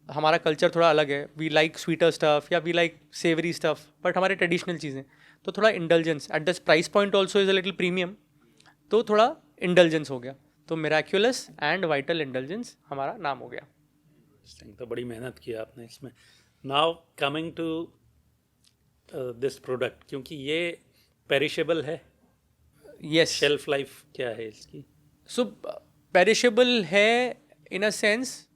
हमारा कल्चर थोड़ा अलग है, वी लाइक स्वीटर स्टफ़ या we like savoury stuff, but हमारे ट्रेडिशनल चीज़ें. तो थोड़ा indulgence at this price point also is a little premium, तो थोड़ा इंडल्जेंस हो गया. तो मिराक्युलस एंड वाइटल इंडल्जेंस हमारा नाम हो गया. तो बड़ी मेहनत की आपने इसमें. Now coming to this product, क्योंकि ये पेरिशेबल है. यस. शेल्फ लाइफ क्या है इसकी? सो पेरिशेबल है in a sense,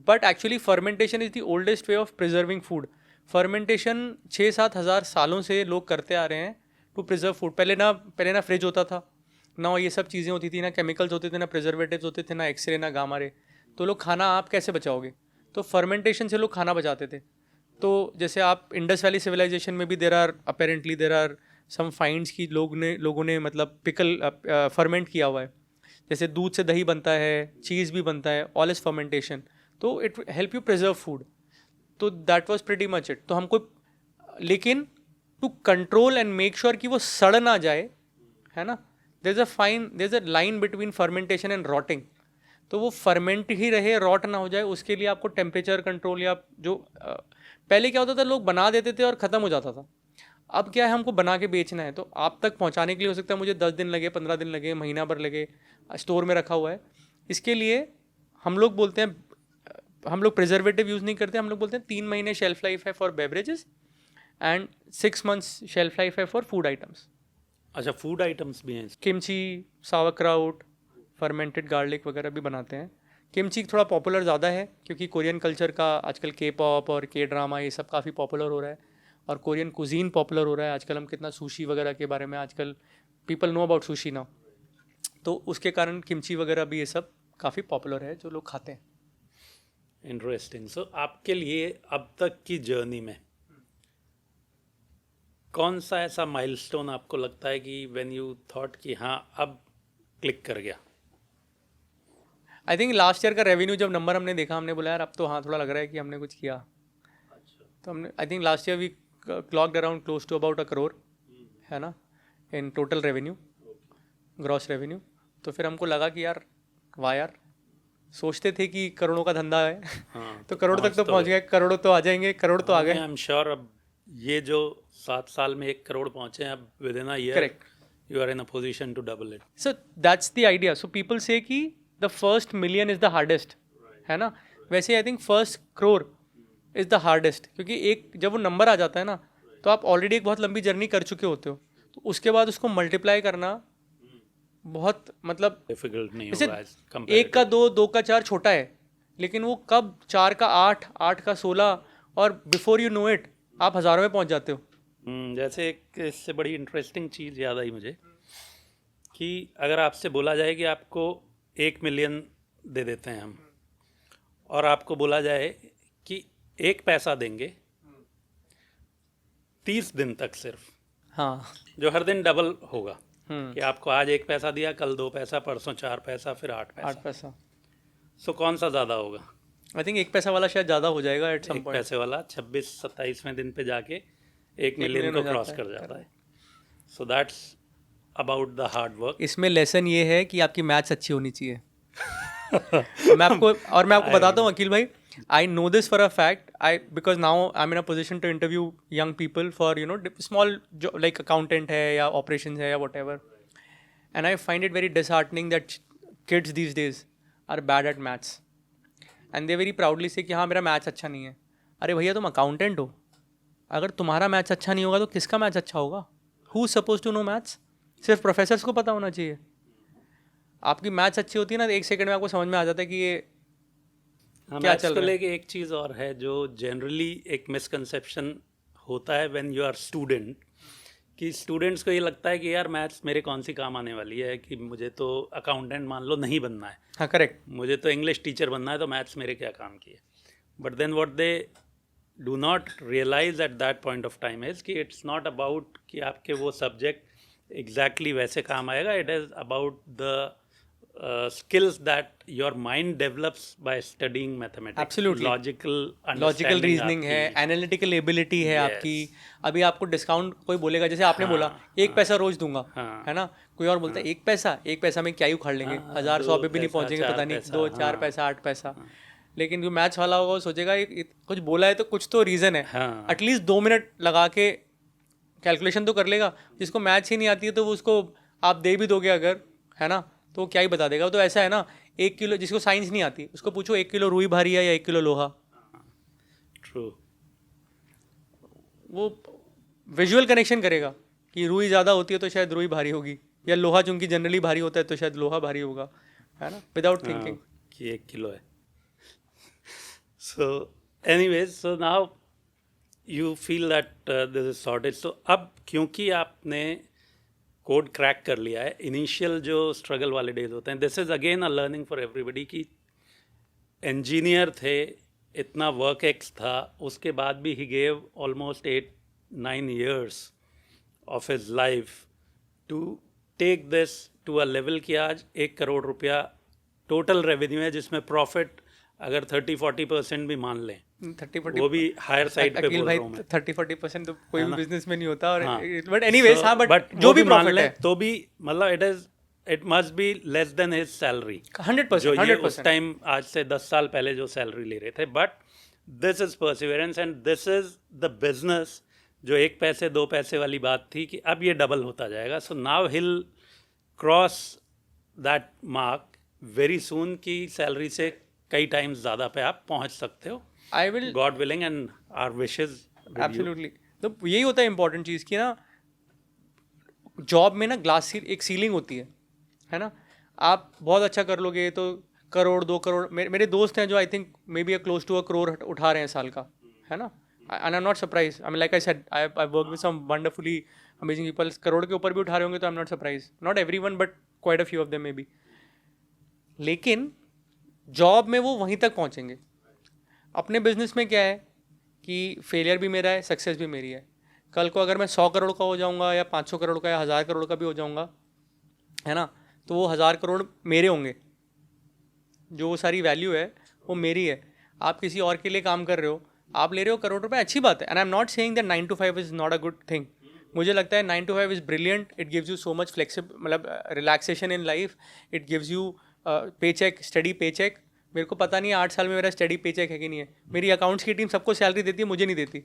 but actually fermentation is the oldest way of preserving food. Fermentation 6-7 हज़ार सालों से लोग करते आ रहे हैं टू प्रिजर्व फूड. पहले ना फ्रिज होता था, ना ये सब चीज़ें होती थी, ना केमिकल्स होते थे, ना प्रिजर्वेटिव्स होते थे, ना एक्सरे, ना गामा रे. तो लोग खाना आप कैसे बचाओगे? तो फर्मेंटेशन से लोग खाना बचाते थे. तो जैसे आप इंडस वैली सिविलाइजेशन में भी देर आर सम फाइंड्स की लोगों ने मतलब पिकल फर्मेंट किया हुआ है. जैसे दूध से दही बनता है, चीज़ भी बनता है, ऑल इज फर्मेंटेशन. तो it help you preserve food. तो that was pretty much it. तो हमको, लेकिन to control and make sure कि वो सड़ ना जाए, है ना, there is a line between fermentation and rotting. तो वो फर्मेंट ही रहे, रॉट ना हो जाए, उसके लिए आपको टेम्परेचर कंट्रोल या जो पहले क्या होता था, लोग बना देते थे और ख़त्म हो जाता था. अब क्या है, हमको बना के बेचना है, तो आप तक पहुंचाने के लिए हो सकता है मुझे 10 दिन लगे, 15 दिन लगे, महीना भर लगे, स्टोर में रखा हुआ है. इसके लिए हम लोग बोलते हैं, हम लोग प्रिजर्वेटिव यूज़ नहीं करते, हम लोग बोलते हैं 3 महीने शेल्फ लाइफ है for beverages and 6 months shelf life है फॉर फूड आइटम्स. अच्छा, फूड आइटम्स भी हैं? किमची, सावरक्राउट, फर्मेंटेड गार्लिक वगैरह भी बनाते हैं. किमची थोड़ा पॉपुलर ज़्यादा है क्योंकि कोरियन कल्चर का आजकल के पॉप और के ड्रामा ये सब काफ़ी पॉपुलर हो रहा है, और कोरियन कुजीन पॉपुलर हो रहा है आजकल. हम कितना सुशी वगैरह के बारे में आजकल people know about sushi now, तो उसके कारण किमची वगैरह भी ये सब काफ़ी पॉपुलर है जो लोग खाते हैं. इंटरेस्टिंग. सो आपके लिए अब तक की जर्नी में कौन सा ऐसा माइलस्टोन आपको लगता है कि व्हेन यू थॉट कि हाँ अब क्लिक कर गया? आई थिंक लास्ट ईयर का रेवेन्यू जब नंबर हमने देखा, हमने बोला यार अब तो हाँ थोड़ा लग रहा है कि हमने कुछ किया. तो हमने, I think last year we clocked around close to about 1 crore, है ना, in total revenue, gross revenue. तो फिर हमको लगा कि यार वाह यार, सोचते थे कि करोड़ों का धंधा है. हाँ, तो करोड़ तक तो पहुंच गए, करोड़ तो आ जाएंगे, करोड़ तो आ गए. आई एम श्योर अब ये जो 7 साल में 1 करोड़ पहुंचे हैं, अब within a year correct, you are in a position to double it. So that's the idea. So people say that the first million is the hardest, है ना. वैसे I think first crore is the hardest, क्योंकि एक जब वो number आ जाता है ना, तो आप ऑलरेडी एक बहुत लंबी जर्नी कर चुके होते हो, तो उसके बाद उसको मल्टीप्लाई करना बहुत मतलब डिफिकल्ट नहीं जैसे होगा. 1 का 2, 2 का 4 छोटा है, लेकिन वो कब 4 का 8, 8 का 16, और बिफोर यू नो इट आप हज़ारों में पहुंच जाते हो. जैसे एक इससे बड़ी इंटरेस्टिंग चीज़ याद आई मुझे कि अगर आपसे बोला जाए कि आपको 1 मिलियन दे देते हैं हम, और आपको बोला जाए कि 1 पैसा देंगे 30 दिन तक सिर्फ, हाँ, जो हर दिन डबल होगा, कि आपको आज 1 पैसा दिया, कल 2 पैसा, परसों 4 पैसा, फिर 8 पैसा. 8 पैसा. सो कौन सा ज़्यादा होगा? आई थिंक 1 पैसा वाला शायद ज़्यादा हो जाएगा एट सम 1 पॉइंट. पैसे वाला 26-27वें दिन पे जाके 1 मिलियन को क्रॉस कर जाता है. So that's about the hard work. इसमें लेसन ये है कि आपकी मैथ्स अच्छी होनी चाहिए. मैं आपको बताता हूँ अकील भाई, I know this for a fact. Because now I am in a position to interview young people for you know small जो लाइक अकाउंटेंट है या ऑपरेशन है या whatever, and I find it very disheartening that kids these days are bad at maths, and they very proudly say कि हाँ मेरा maths अच्छा नहीं है. अरे भैया तुम अकाउंटेंट हो, अगर तुम्हारा मैथ्स अच्छा नहीं होगा तो किसका मैथ्स अच्छा होगा? Who is suppose to know maths? सिर्फ प्रोफेसर्स को पता होना चाहिए. आपकी मैथ्स अच्छी होती है ना, 1 सेकंड में आपको समझ में आ जाता है कि ये हाँ, क्या मैथ्स चल को रहा है। लेके एक चीज़ और है जो जनरली एक मिसकंसेप्शन होता है व्हेन यू आर स्टूडेंट, कि स्टूडेंट्स को ये लगता है कि यार मैथ्स मेरे कौन सी काम आने वाली है, कि मुझे तो अकाउंटेंट मान लो नहीं बनना है, हाँ करेक्ट। मुझे तो इंग्लिश टीचर बनना है, तो मैथ्स मेरे क्या काम की है। But then what they do not realise at that point of time is कि इट्स नॉट अबाउट कि आपके वो सब्जेक्ट एग्जैक्टली वैसे काम आएगा, it is about the skills that your mind develops by studying mathematics. Absolutely. Logical logical reasoning है, analytical ability है आपकी। अभी आपको डिस्काउंट कोई बोलेगा, जैसे आपने बोला 1 पैसा रोज दूंगा, है ना, कोई और बोलता है 1 पैसा, 1 पैसा में क्या ही उखाड़ लेंगे, 1000 100 पे भी नहीं पहुंचेंगे, पता नहीं 2 4 पैसा 8 पैसा। लेकिन जो मैथ्स वाला होगा वो सोचेगा कुछ बोला है तो कुछ तो रीज़न है, एटलीस्ट 2 मिनट लगा के कैलकुलेशन तो कर लेगा। जिसको मैथ्स ही नहीं आती है तो वो उसको आप दे भी दोगे अगर, है ना, तो क्या ही बता देगा। तो ऐसा है ना, 1 किलो, जिसको साइंस नहीं आती उसको पूछो 1 किलो रुई भारी है या 1 किलो लोहा, ट्रू, वो विजुअल कनेक्शन करेगा कि रुई ज़्यादा होती है तो शायद रुई भारी होगी, या लोहा चूंकि जनरली भारी होता है तो शायद लोहा भारी होगा, है ना, विदाउट थिंकिंग कि 1 किलो है। So anyways, so now you feel that this is sorted. So अब क्योंकि आपने कोड क्रैक कर लिया है, इनिशियल जो स्ट्रगल वाले डेज होते हैं, this is again a learning for everybody, कि इंजीनियर थे, इतना वर्क एक्स था, उसके बाद भी he gave almost 8-9 years of his life to take this to a level कि आज 1 करोड़ रुपया टोटल रेवेन्यू है, जिसमें प्रॉफिट अगर 30-40% भी मान लें, 30-40 वो भी हायर साइड पे बोल भाई, रहा हूँ मैं, 30-40% तो कोई भी ना? बिजनेस में नहीं होता। और हाँ। बट एनीवेज, हाँ, बट जो भी मान प्रॉफिट लें है तो भी मतलब it must be less than his salary, 100%, जो ये 100%। उस टाइम आज से 10 साल पहले जो सैलरी ले रहे थे। But this is perseverance and this is the business. जो 1 पैसे 2 पैसे वाली बात थी कि अब ये डबल होता जाएगा, so now hill cross that mark very soon, की सैलरी से कई टाइम्स ज़्यादा पे आप पहुंच सकते हो, I will, God willing and our wishes. Absolutely. तो यही होता है इंपॉर्टेंट चीज़ की ना, जॉब में ना ग्लास एक सीलिंग होती है ना, आप बहुत अच्छा कर लोगे तो करोड़ 2 करोड़, मेरे दोस्त हैं जो I think maybe close to 1 crore उठा रहे हैं साल का, है ना, and I am not surprise. I mean like I said, I work with some wonderfully amazing people, crore के ऊपर भी उठा रहे होंगे तो I am not surprise, not everyone but quite a few of them maybe. लेकिन job में वो वहीं तक पहुंचेंगे। अपने बिजनेस में क्या है कि फेलियर भी मेरा है, सक्सेस भी मेरी है। कल को अगर मैं 100 करोड़ का हो जाऊंगा या 500 करोड़ का या 1000 करोड़ का भी हो जाऊंगा, है ना, तो वो 1000 करोड़ मेरे होंगे, जो वो सारी वैल्यू है वो मेरी है। आप किसी और के लिए काम कर रहे हो, आप ले रहे हो करोड़ रुपए, अच्छी बात है, and I am not saying that 9 to 5 is not a good thing. मुझे लगता है 9 to 5 is brilliant, it gives you so much flexible, मतलब relaxation in life, it gives you pay check, study pay check. मेरे को पता नहीं है 8 साल में मेरा स्टडी पे चेक है कि नहीं है। मेरी अकाउंट्स की टीम सबको सैलरी देती है, मुझे नहीं देती।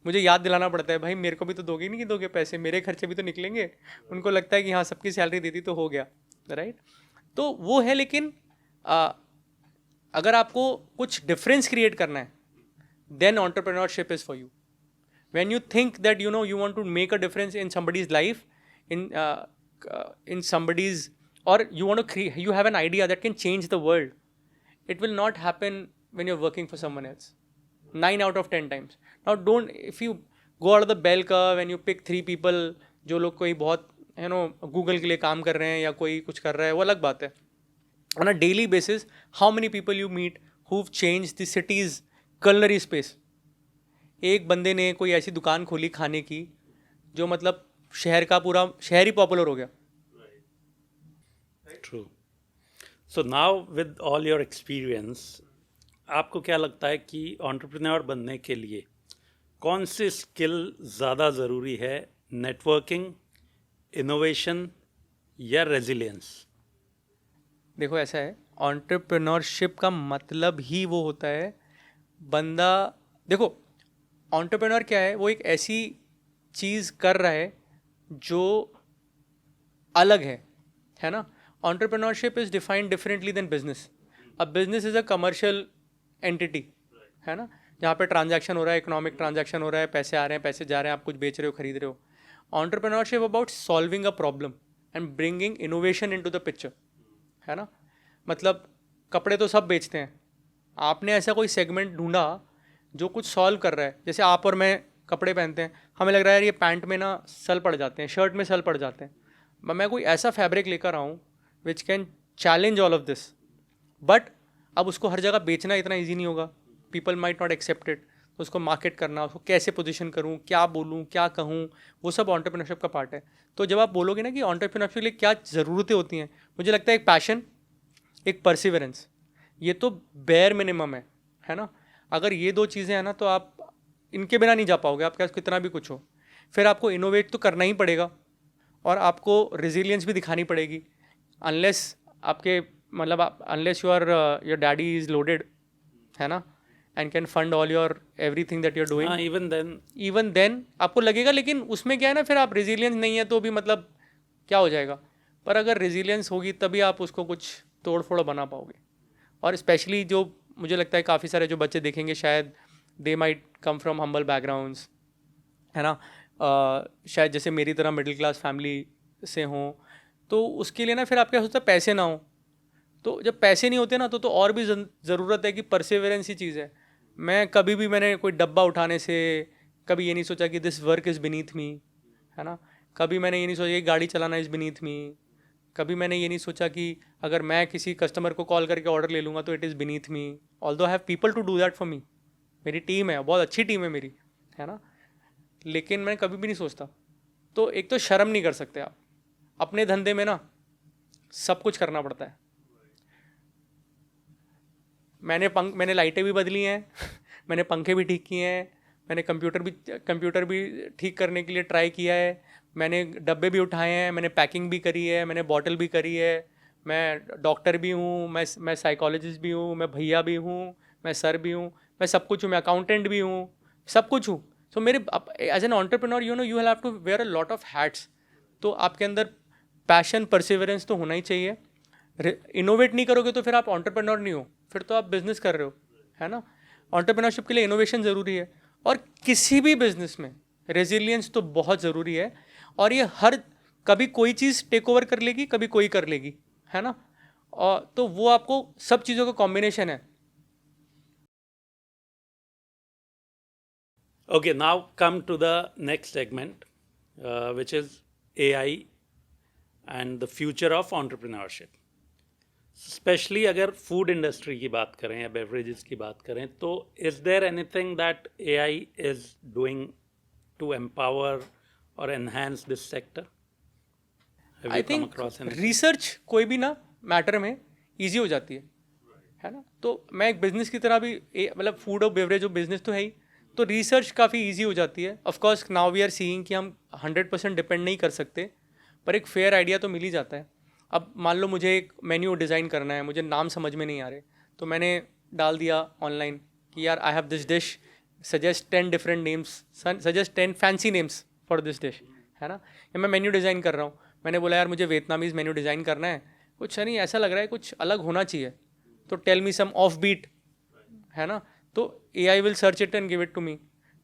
मुझे याद दिलाना पड़ता है, भाई मेरे को भी तो दोगे, नहीं कि दोगे पैसे, मेरे खर्चे भी तो निकलेंगे। उनको लगता है कि हाँ सबकी सैलरी देती तो हो गया, राइट। तो वो है, लेकिन अगर आपको कुछ डिफरेंस क्रिएट करना है, then entrepreneurship is for you. When you think that you know you want to make a difference in somebody's life, in somebody's, और you want to create, you have an idea that can change the world, it will not happen when you're working for someone else 9 out of 10 times. Now don't, if you go out of the bell curve and you pick 3 people, जो लोग कोई बहुत Google के लिए काम कर रहे हैं या कोई कुछ कर रहा है, वो अलग बात है। On a daily basis, how many people you meet who've changed the city's culinary space? एक बंदे ने कोई ऐसी दुकान खोली खाने की जो मतलब शहर का पूरा शहर ही पॉपुलर हो गया। True. So now with all your experience, आपको क्या लगता है कि एंटरप्रेन्योर बनने के लिए कौन सी स्किल ज़्यादा ज़रूरी है, नेटवर्किंग, इनोवेशन या रेजिलियंस? देखो ऐसा है, एंटरप्रेन्योरशिप का मतलब ही वो होता है बंदा, देखो एंटरप्रेन्योर क्या है, वो एक ऐसी चीज़ कर रहा है जो अलग है ना। Entrepreneurship is defined differently than business. अब business is a commercial entity, है ना, जहाँ पे ट्रांजैक्शन हो रहा है, इकोनॉमिक ट्रांजैक्शन हो रहा है, पैसे आ रहे हैं, पैसे जा रहे हैं, आप कुछ बेच रहे हो, खरीद रहे हो। Entrepreneurship about solving a problem and bringing innovation into the picture. है ना. मतलब कपड़े तो सब बेचते हैं, आपने ऐसा कोई सेगमेंट ढूंढा जो कुछ सॉल्व कर रहा है. जैसे आप और मैं कपड़े पहनते हैं, हमें लग रहा है यार ये पैंट में ना सल पड़ जाते हैं, शर्ट में सल पड़ जाते हैं. मैं कोई ऐसा फैब्रिक लेकर आऊँ which can challenge all of this. But अब उसको हर जगह बेचना इतना ईजी नहीं होगा, people might not accept it. तो उसको मार्केट करना, उसको कैसे पोजीशन करूँ, क्या बोलूँ, क्या कहूँ, वो सब एंटरप्रेन्योरशिप का पार्ट है. तो जब आप बोलोगे ना कि एंटरप्रेन्योरशिप के लिए क्या ज़रूरतें होती हैं, मुझे लगता है एक पैशन, एक परसिवरेंस, ये तो बेयर मिनिमम है ना. अगर ये दो चीज़ें हैं ना तो आप इनके बिना नहीं जा पाओगे, आपके पास कितना भी कुछ हो. फिर आपको इनोवेट तो करना ही पड़ेगा और आपको रेजिलियंस भी दिखानी पड़ेगी. अनलेस आपके मतलब unless your daddy is loaded, है ना, and can fund all your everything that you are doing, even then आपको लगेगा. लेकिन उसमें क्या है ना, फिर आप रेजिलियंस नहीं है तो भी मतलब क्या हो जाएगा. पर अगर रेजिलियंस होगी तभी आप उसको कुछ तोड़ फोड़ बना पाओगे. और स्पेशली जो मुझे लगता है काफ़ी सारे जो बच्चे देखेंगे शायद they might come from humble backgrounds, है ना, शायद जैसे मेरी तरह मिडिल क्लास फैमिली से हों. तो उसके लिए ना फिर आपके सोचता पैसे ना हो. तो जब पैसे नहीं होते ना तो और भी ज़रूरत है कि परसेवरेंस ही चीज़ है. मैं कभी भी मैंने कोई डब्बा उठाने से कभी ये नहीं सोचा कि दिस वर्क इज़ बीनीथ मी, है ना. कभी मैंने ये नहीं सोचा कि गाड़ी चलाना इज़ बीनीथ मी. कभी मैंने ये नहीं सोचा कि अगर मैं किसी कस्टमर को कॉल करके ऑर्डर ले लूँगा तो it is beneath me. Although I have people to do that for me. मेरी टीम है, बहुत अच्छी टीम है मेरी, है ना. लेकिन मैं कभी भी नहीं सोचता. तो एक तो शर्म नहीं कर सकते आप अपने धंधे में ना, सब कुछ करना पड़ता है. मैंने लाइटें भी बदली हैं मैंने पंखे भी ठीक किए हैं, मैंने कंप्यूटर भी ठीक करने के लिए ट्राई किया है, मैंने डब्बे भी उठाए हैं, मैंने पैकिंग भी करी है, मैंने बॉटल भी करी है. मैं डॉक्टर भी हूँ, मैं साइकोलॉजिस्ट भी हूँ, मैं भैया भी हूँ, मैं सर भी हूँ, मैं सब कुछ हूँ, मैं अकाउंटेंट भी हूँ, सब कुछ हूँ. सो मेरे as an entrepreneur you have to wear a lot of hats. तो आपके अंदर पैशन, परसिवरेंस तो होना ही चाहिए. इनोवेट नहीं करोगे तो फिर आप एंटरप्रेन्योर नहीं हो, फिर तो आप बिजनेस कर रहे हो, है ना. एंटरप्रेन्योरशिप के लिए इनोवेशन ज़रूरी है. और किसी भी बिजनेस में रेजिलियंस तो बहुत ज़रूरी है. और ये कभी कोई चीज़ टेक ओवर कर लेगी, कभी कोई कर लेगी, है ना. और तो वो आपको सब चीज़ों का कॉम्बिनेशन है. Okay, now come to the next segment, which is AI and the future of entrepreneurship. Specially अगर फूड इंडस्ट्री की बात करें या बेवरेजेस की बात करें, तो is there anything that AI is doing to empower और enhance this sector? I think research कोई भी ना मैटर में ईजी हो जाती है ना. तो मैं एक बिजनेस की तरह भी मतलब फूड और बेवरेज और बिजनेस तो है ही, तो रिसर्च काफ़ी ईजी हो जाती है. Of course now we are seeing कि हम 100% डिपेंड नहीं कर सकते, पर एक फेयर आइडिया तो मिल ही जाता है. अब मान लो मुझे एक मेन्यू डिज़ाइन करना है, मुझे नाम समझ में नहीं आ रहे, तो मैंने डाल दिया ऑनलाइन कि यार I have this dish, suggest 10 different names, suggest 10 fancy names for this dish, है ना. या मैं मेन्यू डिज़ाइन कर रहा हूँ, मैंने बोला यार मुझे वियतनामीज़ मेन्यू डिज़ाइन करना है, कुछ नहीं ऐसा लग रहा है कुछ अलग होना चाहिए, तो tell me some offbeat, है ना. तो AI will search it and give it to me.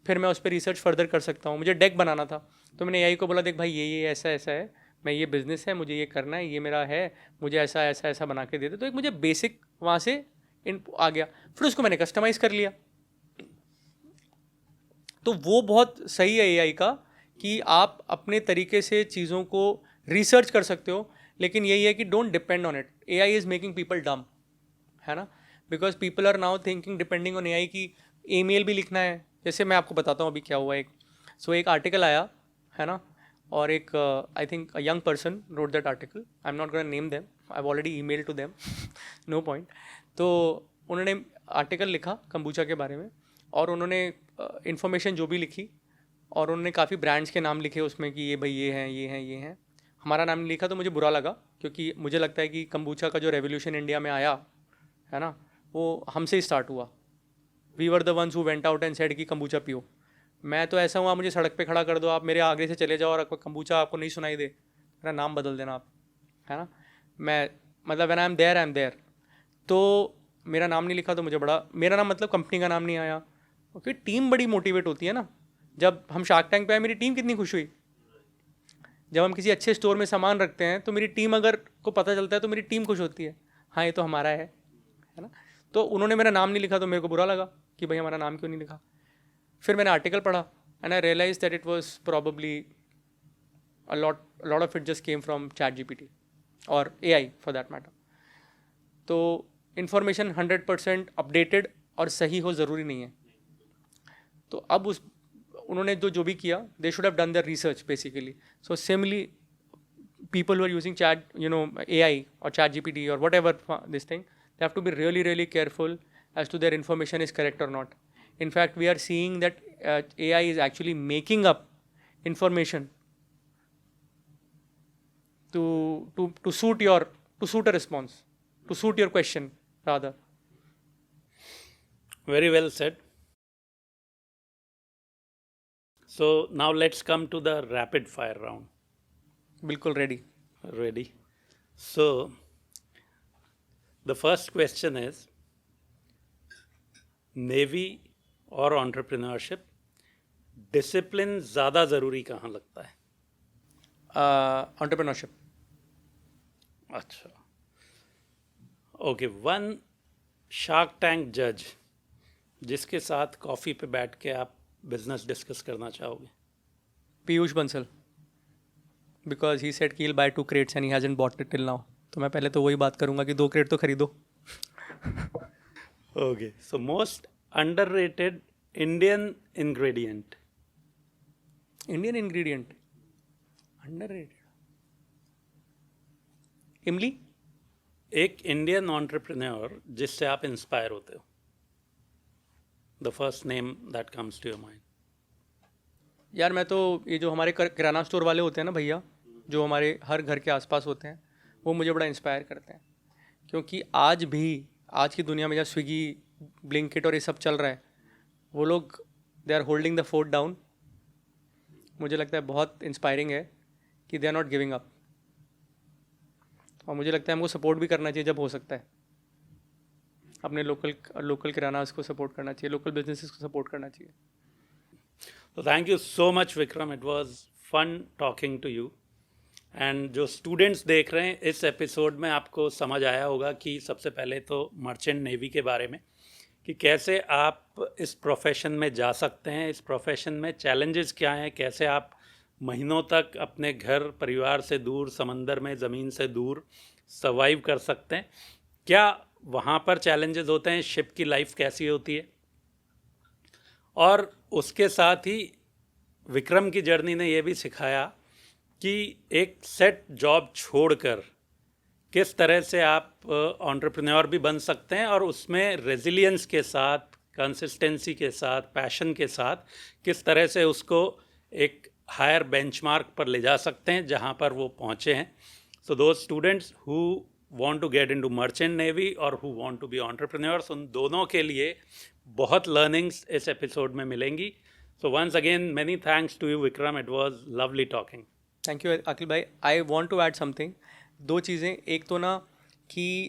फिर मैं उस पर रिसर्च फर्दर कर सकता हूँ. मुझे डेक बनाना था, तो मैंने AI को बोला देख भाई ये ऐसा ऐसा है, मैं ये बिज़नेस है, मुझे ये करना है, ये मेरा है, मुझे ऐसा ऐसा ऐसा बना के दे दे. तो एक मुझे बेसिक वहाँ से इन आ गया. फिर उसको मैंने कस्टमाइज़ कर लिया. तो वो बहुत सही है AI का कि आप अपने तरीके से चीज़ों को रिसर्च कर सकते हो. लेकिन यही है कि don't depend on it. AI is making people dumb, है ना. Because people are now thinking depending on AI की ईमेल भी लिखना है. जैसे मैं आपको बताता हूँ अभी क्या हुआ. एक आर्टिकल आया, है ना, और एक I think a young person wrote that article. I am not gonna name them, I have already email to them, no point. तो उन्होंने आर्टिकल लिखा कंबूचा के बारे में, और उन्होंने इन्फॉर्मेशन जो भी लिखी, और उन्होंने काफ़ी ब्रांड्स के नाम लिखे उसमें कि ये भाई ये हैं ये हैं ये हैं. हमारा नाम नहीं लिखा तो मुझे बुरा लगा, क्योंकि मुझे लगता है कि कंबूचा का जो रेवोल्यूशन इंडिया में आया है ना, वो हमसे ही स्टार्ट हुआ. We were the ones who went out and said कि कंबूचा पियो. मैं तो ऐसा हुआ, मुझे सड़क पे खड़ा कर दो, आप मेरे आगे से चले जाओ और कंबूचा आपको नहीं सुनाई दे, मेरा नाम बदल देना आप, है ना. मैं मतलब व्हेन आई एम देयर. तो मेरा नाम नहीं लिखा तो मुझे बड़ा, मेरा नाम मतलब कंपनी का नाम नहीं आया. क्योंकि टीम बड़ी मोटिवेट होती है ना. जब हम शार्क टैंक पे आए, मेरी टीम कितनी खुश हुई. जब हम किसी अच्छे स्टोर में सामान रखते हैं तो मेरी टीम अगर को पता चलता है तो मेरी टीम खुश होती है, हाँ ये तो हमारा है ना। तो उन्होंने मेरा नाम नहीं लिखा तो मेरे को बुरा लगा कि भाई हमारा नाम क्यों नहीं लिखा। फिर मैंने आर्टिकल पढ़ा and I realise that it was probably a lot of it just came from ChatGPT or AI for that matter. तो इन्फॉर्मेशन 100% अपडेटेड और सही हो ज़रूरी नहीं है। तो अब उन्होंने जो भी किया, they should have done their research basically. So similarly people who are using AI or ChatGPT or whatever this thing, they have to be really careful as to their information is correct or not. In fact, we are seeing that AI is actually making up information to suit a response, to suit your question rather. Very well said. So now let's come to the rapid fire round. बिल्कुल Ready. So the first question is, navy और entrepreneurship, discipline ज़्यादा ज़रूरी कहाँ लगता है? Entrepreneurship. अच्छा, okay. One shark tank जज जिसके साथ कॉफ़ी पे बैठ के आप बिजनेस डिस्कस करना चाहोगे? Piyush Bansal, because he said कि he'll buy 2 crates and he hasn't bought it till now. तो मैं पहले तो वही बात करूँगा कि 2 crate तो खरीदो। Okay, so most underrated Indian ingredient. Indian ingredient underrated, इमली। एक इंडियन एंटरप्रेन्योर जिससे आप इंस्पायर होते हो, the first name that comes to your mind. यार मैं तो ये जो हमारे किराना स्टोर वाले होते हैं ना भैया, जो हमारे हर घर के आसपास होते हैं, वो मुझे बड़ा इंस्पायर करते हैं। क्योंकि आज की दुनिया में जब स्विगी, ब्लिंकिट और ये सब चल रहा है, वो लोग they are holding the fort down. मुझे लगता है बहुत इंस्पायरिंग है कि they are not giving up. और मुझे लगता है हमको सपोर्ट भी करना चाहिए जब हो सकता है। अपने लोकल किराना को सपोर्ट करना चाहिए, लोकल बिजनेसेस को सपोर्ट करना चाहिए। तो thank you so much Vikram, it was fun talking to you. And जो स्टूडेंट्स देख रहे हैं, इस एपिसोड में आपको समझ आया होगा कि सबसे पहले तो मर्चेंट नेवी के बारे में, कि कैसे आप इस प्रोफेशन में जा सकते हैं, इस प्रोफेशन में चैलेंजेस क्या हैं, कैसे आप महीनों तक अपने घर परिवार से दूर, समंदर में ज़मीन से दूर सर्वाइव कर सकते हैं, क्या वहाँ पर चैलेंजेस होते हैं, शिप की लाइफ कैसी होती है। और उसके साथ ही विक्रम की जर्नी ने ये भी सिखाया कि एक सेट जॉब छोड़कर किस तरह से आप एंटरप्रेन्योर भी बन सकते हैं, और उसमें रेजिलियंस के साथ, कंसिस्टेंसी के साथ, पैशन के साथ किस तरह से उसको एक हायर बेंचमार्क पर ले जा सकते हैं जहां पर वो पहुंचे हैं। सो दो students who want to get into merchant navy और who want to be entrepreneurs, उन दोनों के लिए बहुत लर्निंग्स इस एपिसोड में मिलेंगी। So once again many thanks to you Vikram, it was lovely talking. Thank you Akhil भाई। I want to add something, 2 चीज़ें। एक तो ना कि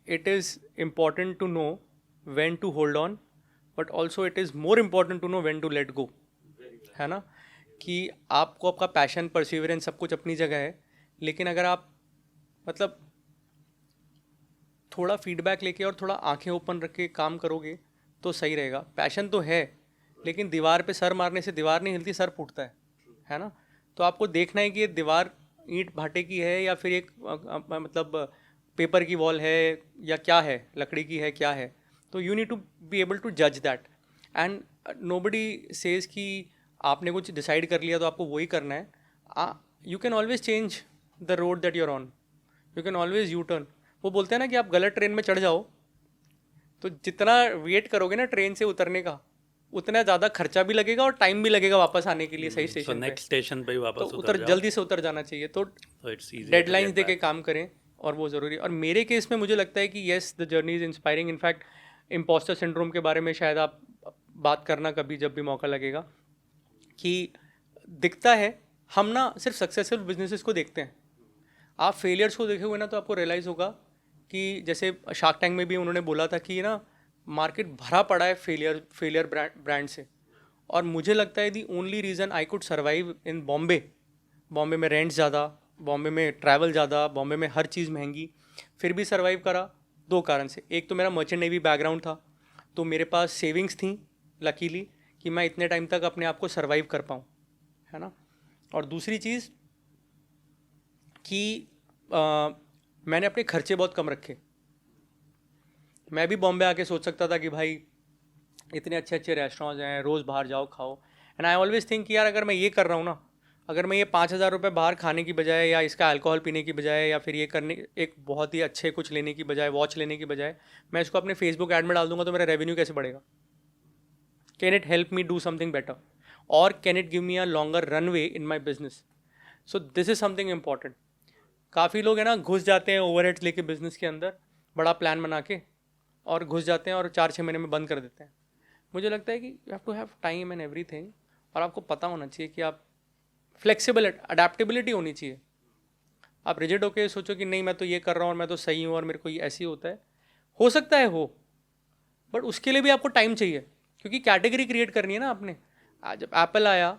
it is important to know when to hold on, but also it is more important to know when to let go, है ना। कि आपको आपका पैशन, परसिवरेंस सब कुछ अपनी जगह है, लेकिन अगर आप मतलब थोड़ा फीडबैक लेके और थोड़ा आंखें ओपन रख के काम करोगे तो सही रहेगा। पैशन तो है, लेकिन दीवार पे सर मारने से दीवार नहीं हिलती, सर फूटता है ना। तो आपको देखना है कि ये दीवार ईंट भाटे की है या फिर एक मतलब पेपर की वॉल है या क्या है, लकड़ी की है, क्या है। तो you need to be able to जज दैट। एंड नोबडी सेज कि आपने कुछ डिसाइड कर लिया तो आपको वही करना है। You can always change the road that you're on, you can always U turn. वो बोलते हैं ना कि आप गलत ट्रेन में चढ़ जाओ तो जितना वेट करोगे ना ट्रेन से उतरने का, उतना ज़्यादा खर्चा भी लगेगा और टाइम भी लगेगा वापस आने के लिए सही स्टेशन पे। नेक्स्ट स्टेशन पे ही वापस तो जल्दी से उतर जाना चाहिए। तो डेडलाइंस दे के काम करें, और वो ज़रूरी। और मेरे केस में मुझे लगता है कि yes, the journey is inspiring. In fact impostor syndrome के बारे में शायद आप बात करना कभी जब भी मौका लगेगा, कि दिखता है हम ना सिर्फ सक्सेसफुल बिजनेसेस को देखते हैं। आप फेलियर्स को देखे हुए ना तो आपको रियलाइज़ होगा कि जैसे शार्क टैंक में भी उन्होंने बोला था कि ना मार्केट भरा पड़ा है फेलियर ब्रांड से, और मुझे लगता है the only reason I could survive in Bombay में रेंट ज़्यादा, बॉम्बे में ट्रैवल ज़्यादा, बॉम्बे में हर चीज़ महंगी, फिर भी सर्वाइव करा 2 कारण से। एक तो मेरा मर्चेंट नेवी बैकग्राउंड था, तो मेरे पास सेविंग्स थी लकीली कि मैं इतने टाइम तक अपने आप को सर्वाइव कर पाऊँ, है ना। और दूसरी चीज़ कि मैंने अपने खर्चे बहुत कम रखे। मैं भी बॉम्बे आके सोच सकता था कि भाई इतने अच्छे अच्छे रेस्टोरेंट्स हैं, रोज़ बाहर जाओ खाओ, एंड आई ऑलवेज थिंक कि यार अगर मैं ये कर रहा हूँ ना, अगर मैं ये 5,000 रुपये बाहर खाने की बजाय या इसका अल्कोहल पीने की बजाय या फिर ये करने एक बहुत ही अच्छे कुछ लेने की बजाय, वॉच लेने की बजाय मैं इसको अपने फेसबुक ऐड में डाल दूंगा, तो मेरा रेवेन्यू कैसे बढ़ेगा? Can it help me do something better, और can it give me a longer runway in my business? So this is something important. काफ़ी लोग हैं ना, घुस जाते हैं ओवरहेड्स लेके बिजनेस के अंदर, बड़ा प्लान बना के, और घुस जाते हैं और 4-6 महीने में बंद कर देते हैं। मुझे लगता है कि you have to have time and everything, और आपको पता होना चाहिए कि आप फ्लेक्सिबल, अडेप्टेबिलिटी होनी चाहिए। आप रिजिड होके सोचो कि नहीं मैं तो ये कर रहा हूँ और मैं तो सही हूँ और मेरे को ये ऐसे ही होता है, हो सकता है हो, बट उसके लिए भी आपको टाइम चाहिए, क्योंकि कैटेगरी क्रिएट करनी है ना आपने। आज जब एप्पल आया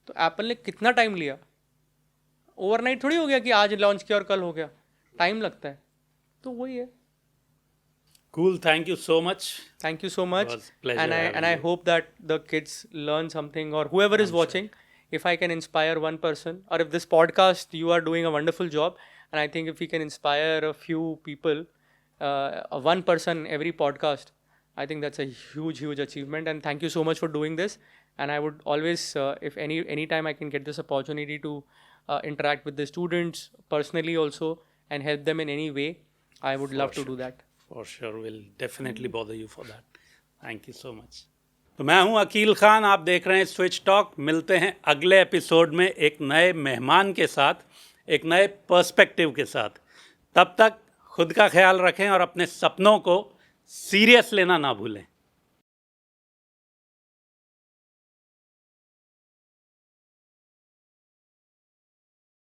तो एप्पल ने कितना टाइम लिया? ओवरनाइट थोड़ी हो गया कि आज लॉन्च किया और कल हो गया, टाइम लगता है। तो वही है। Cool, thank you so much. Thank you so much. It was pleasure And having I you. hope that the kids learn something, or whoever is watching, if I can inspire one person, or if this podcast, you are doing a wonderful job, and I think if we can inspire a few people, one person every podcast, I think that's a huge achievement. And thank you so much for doing this. And I would always, if any time I can get this opportunity to interact with the students personally also and help them in any way, I would love to do that. For sure, we'll definitely bother you for that. Thank you so much. तो मैं हूं अकील खान, आप देख रहे हैं switch talk. मिलते हैं अगले एपिसोड में एक नए मेहमान के साथ, एक नए पर्सपेक्टिव के साथ। तब तक खुद का ख्याल रखें और अपने सपनों को सीरियस लेना ना भूलें।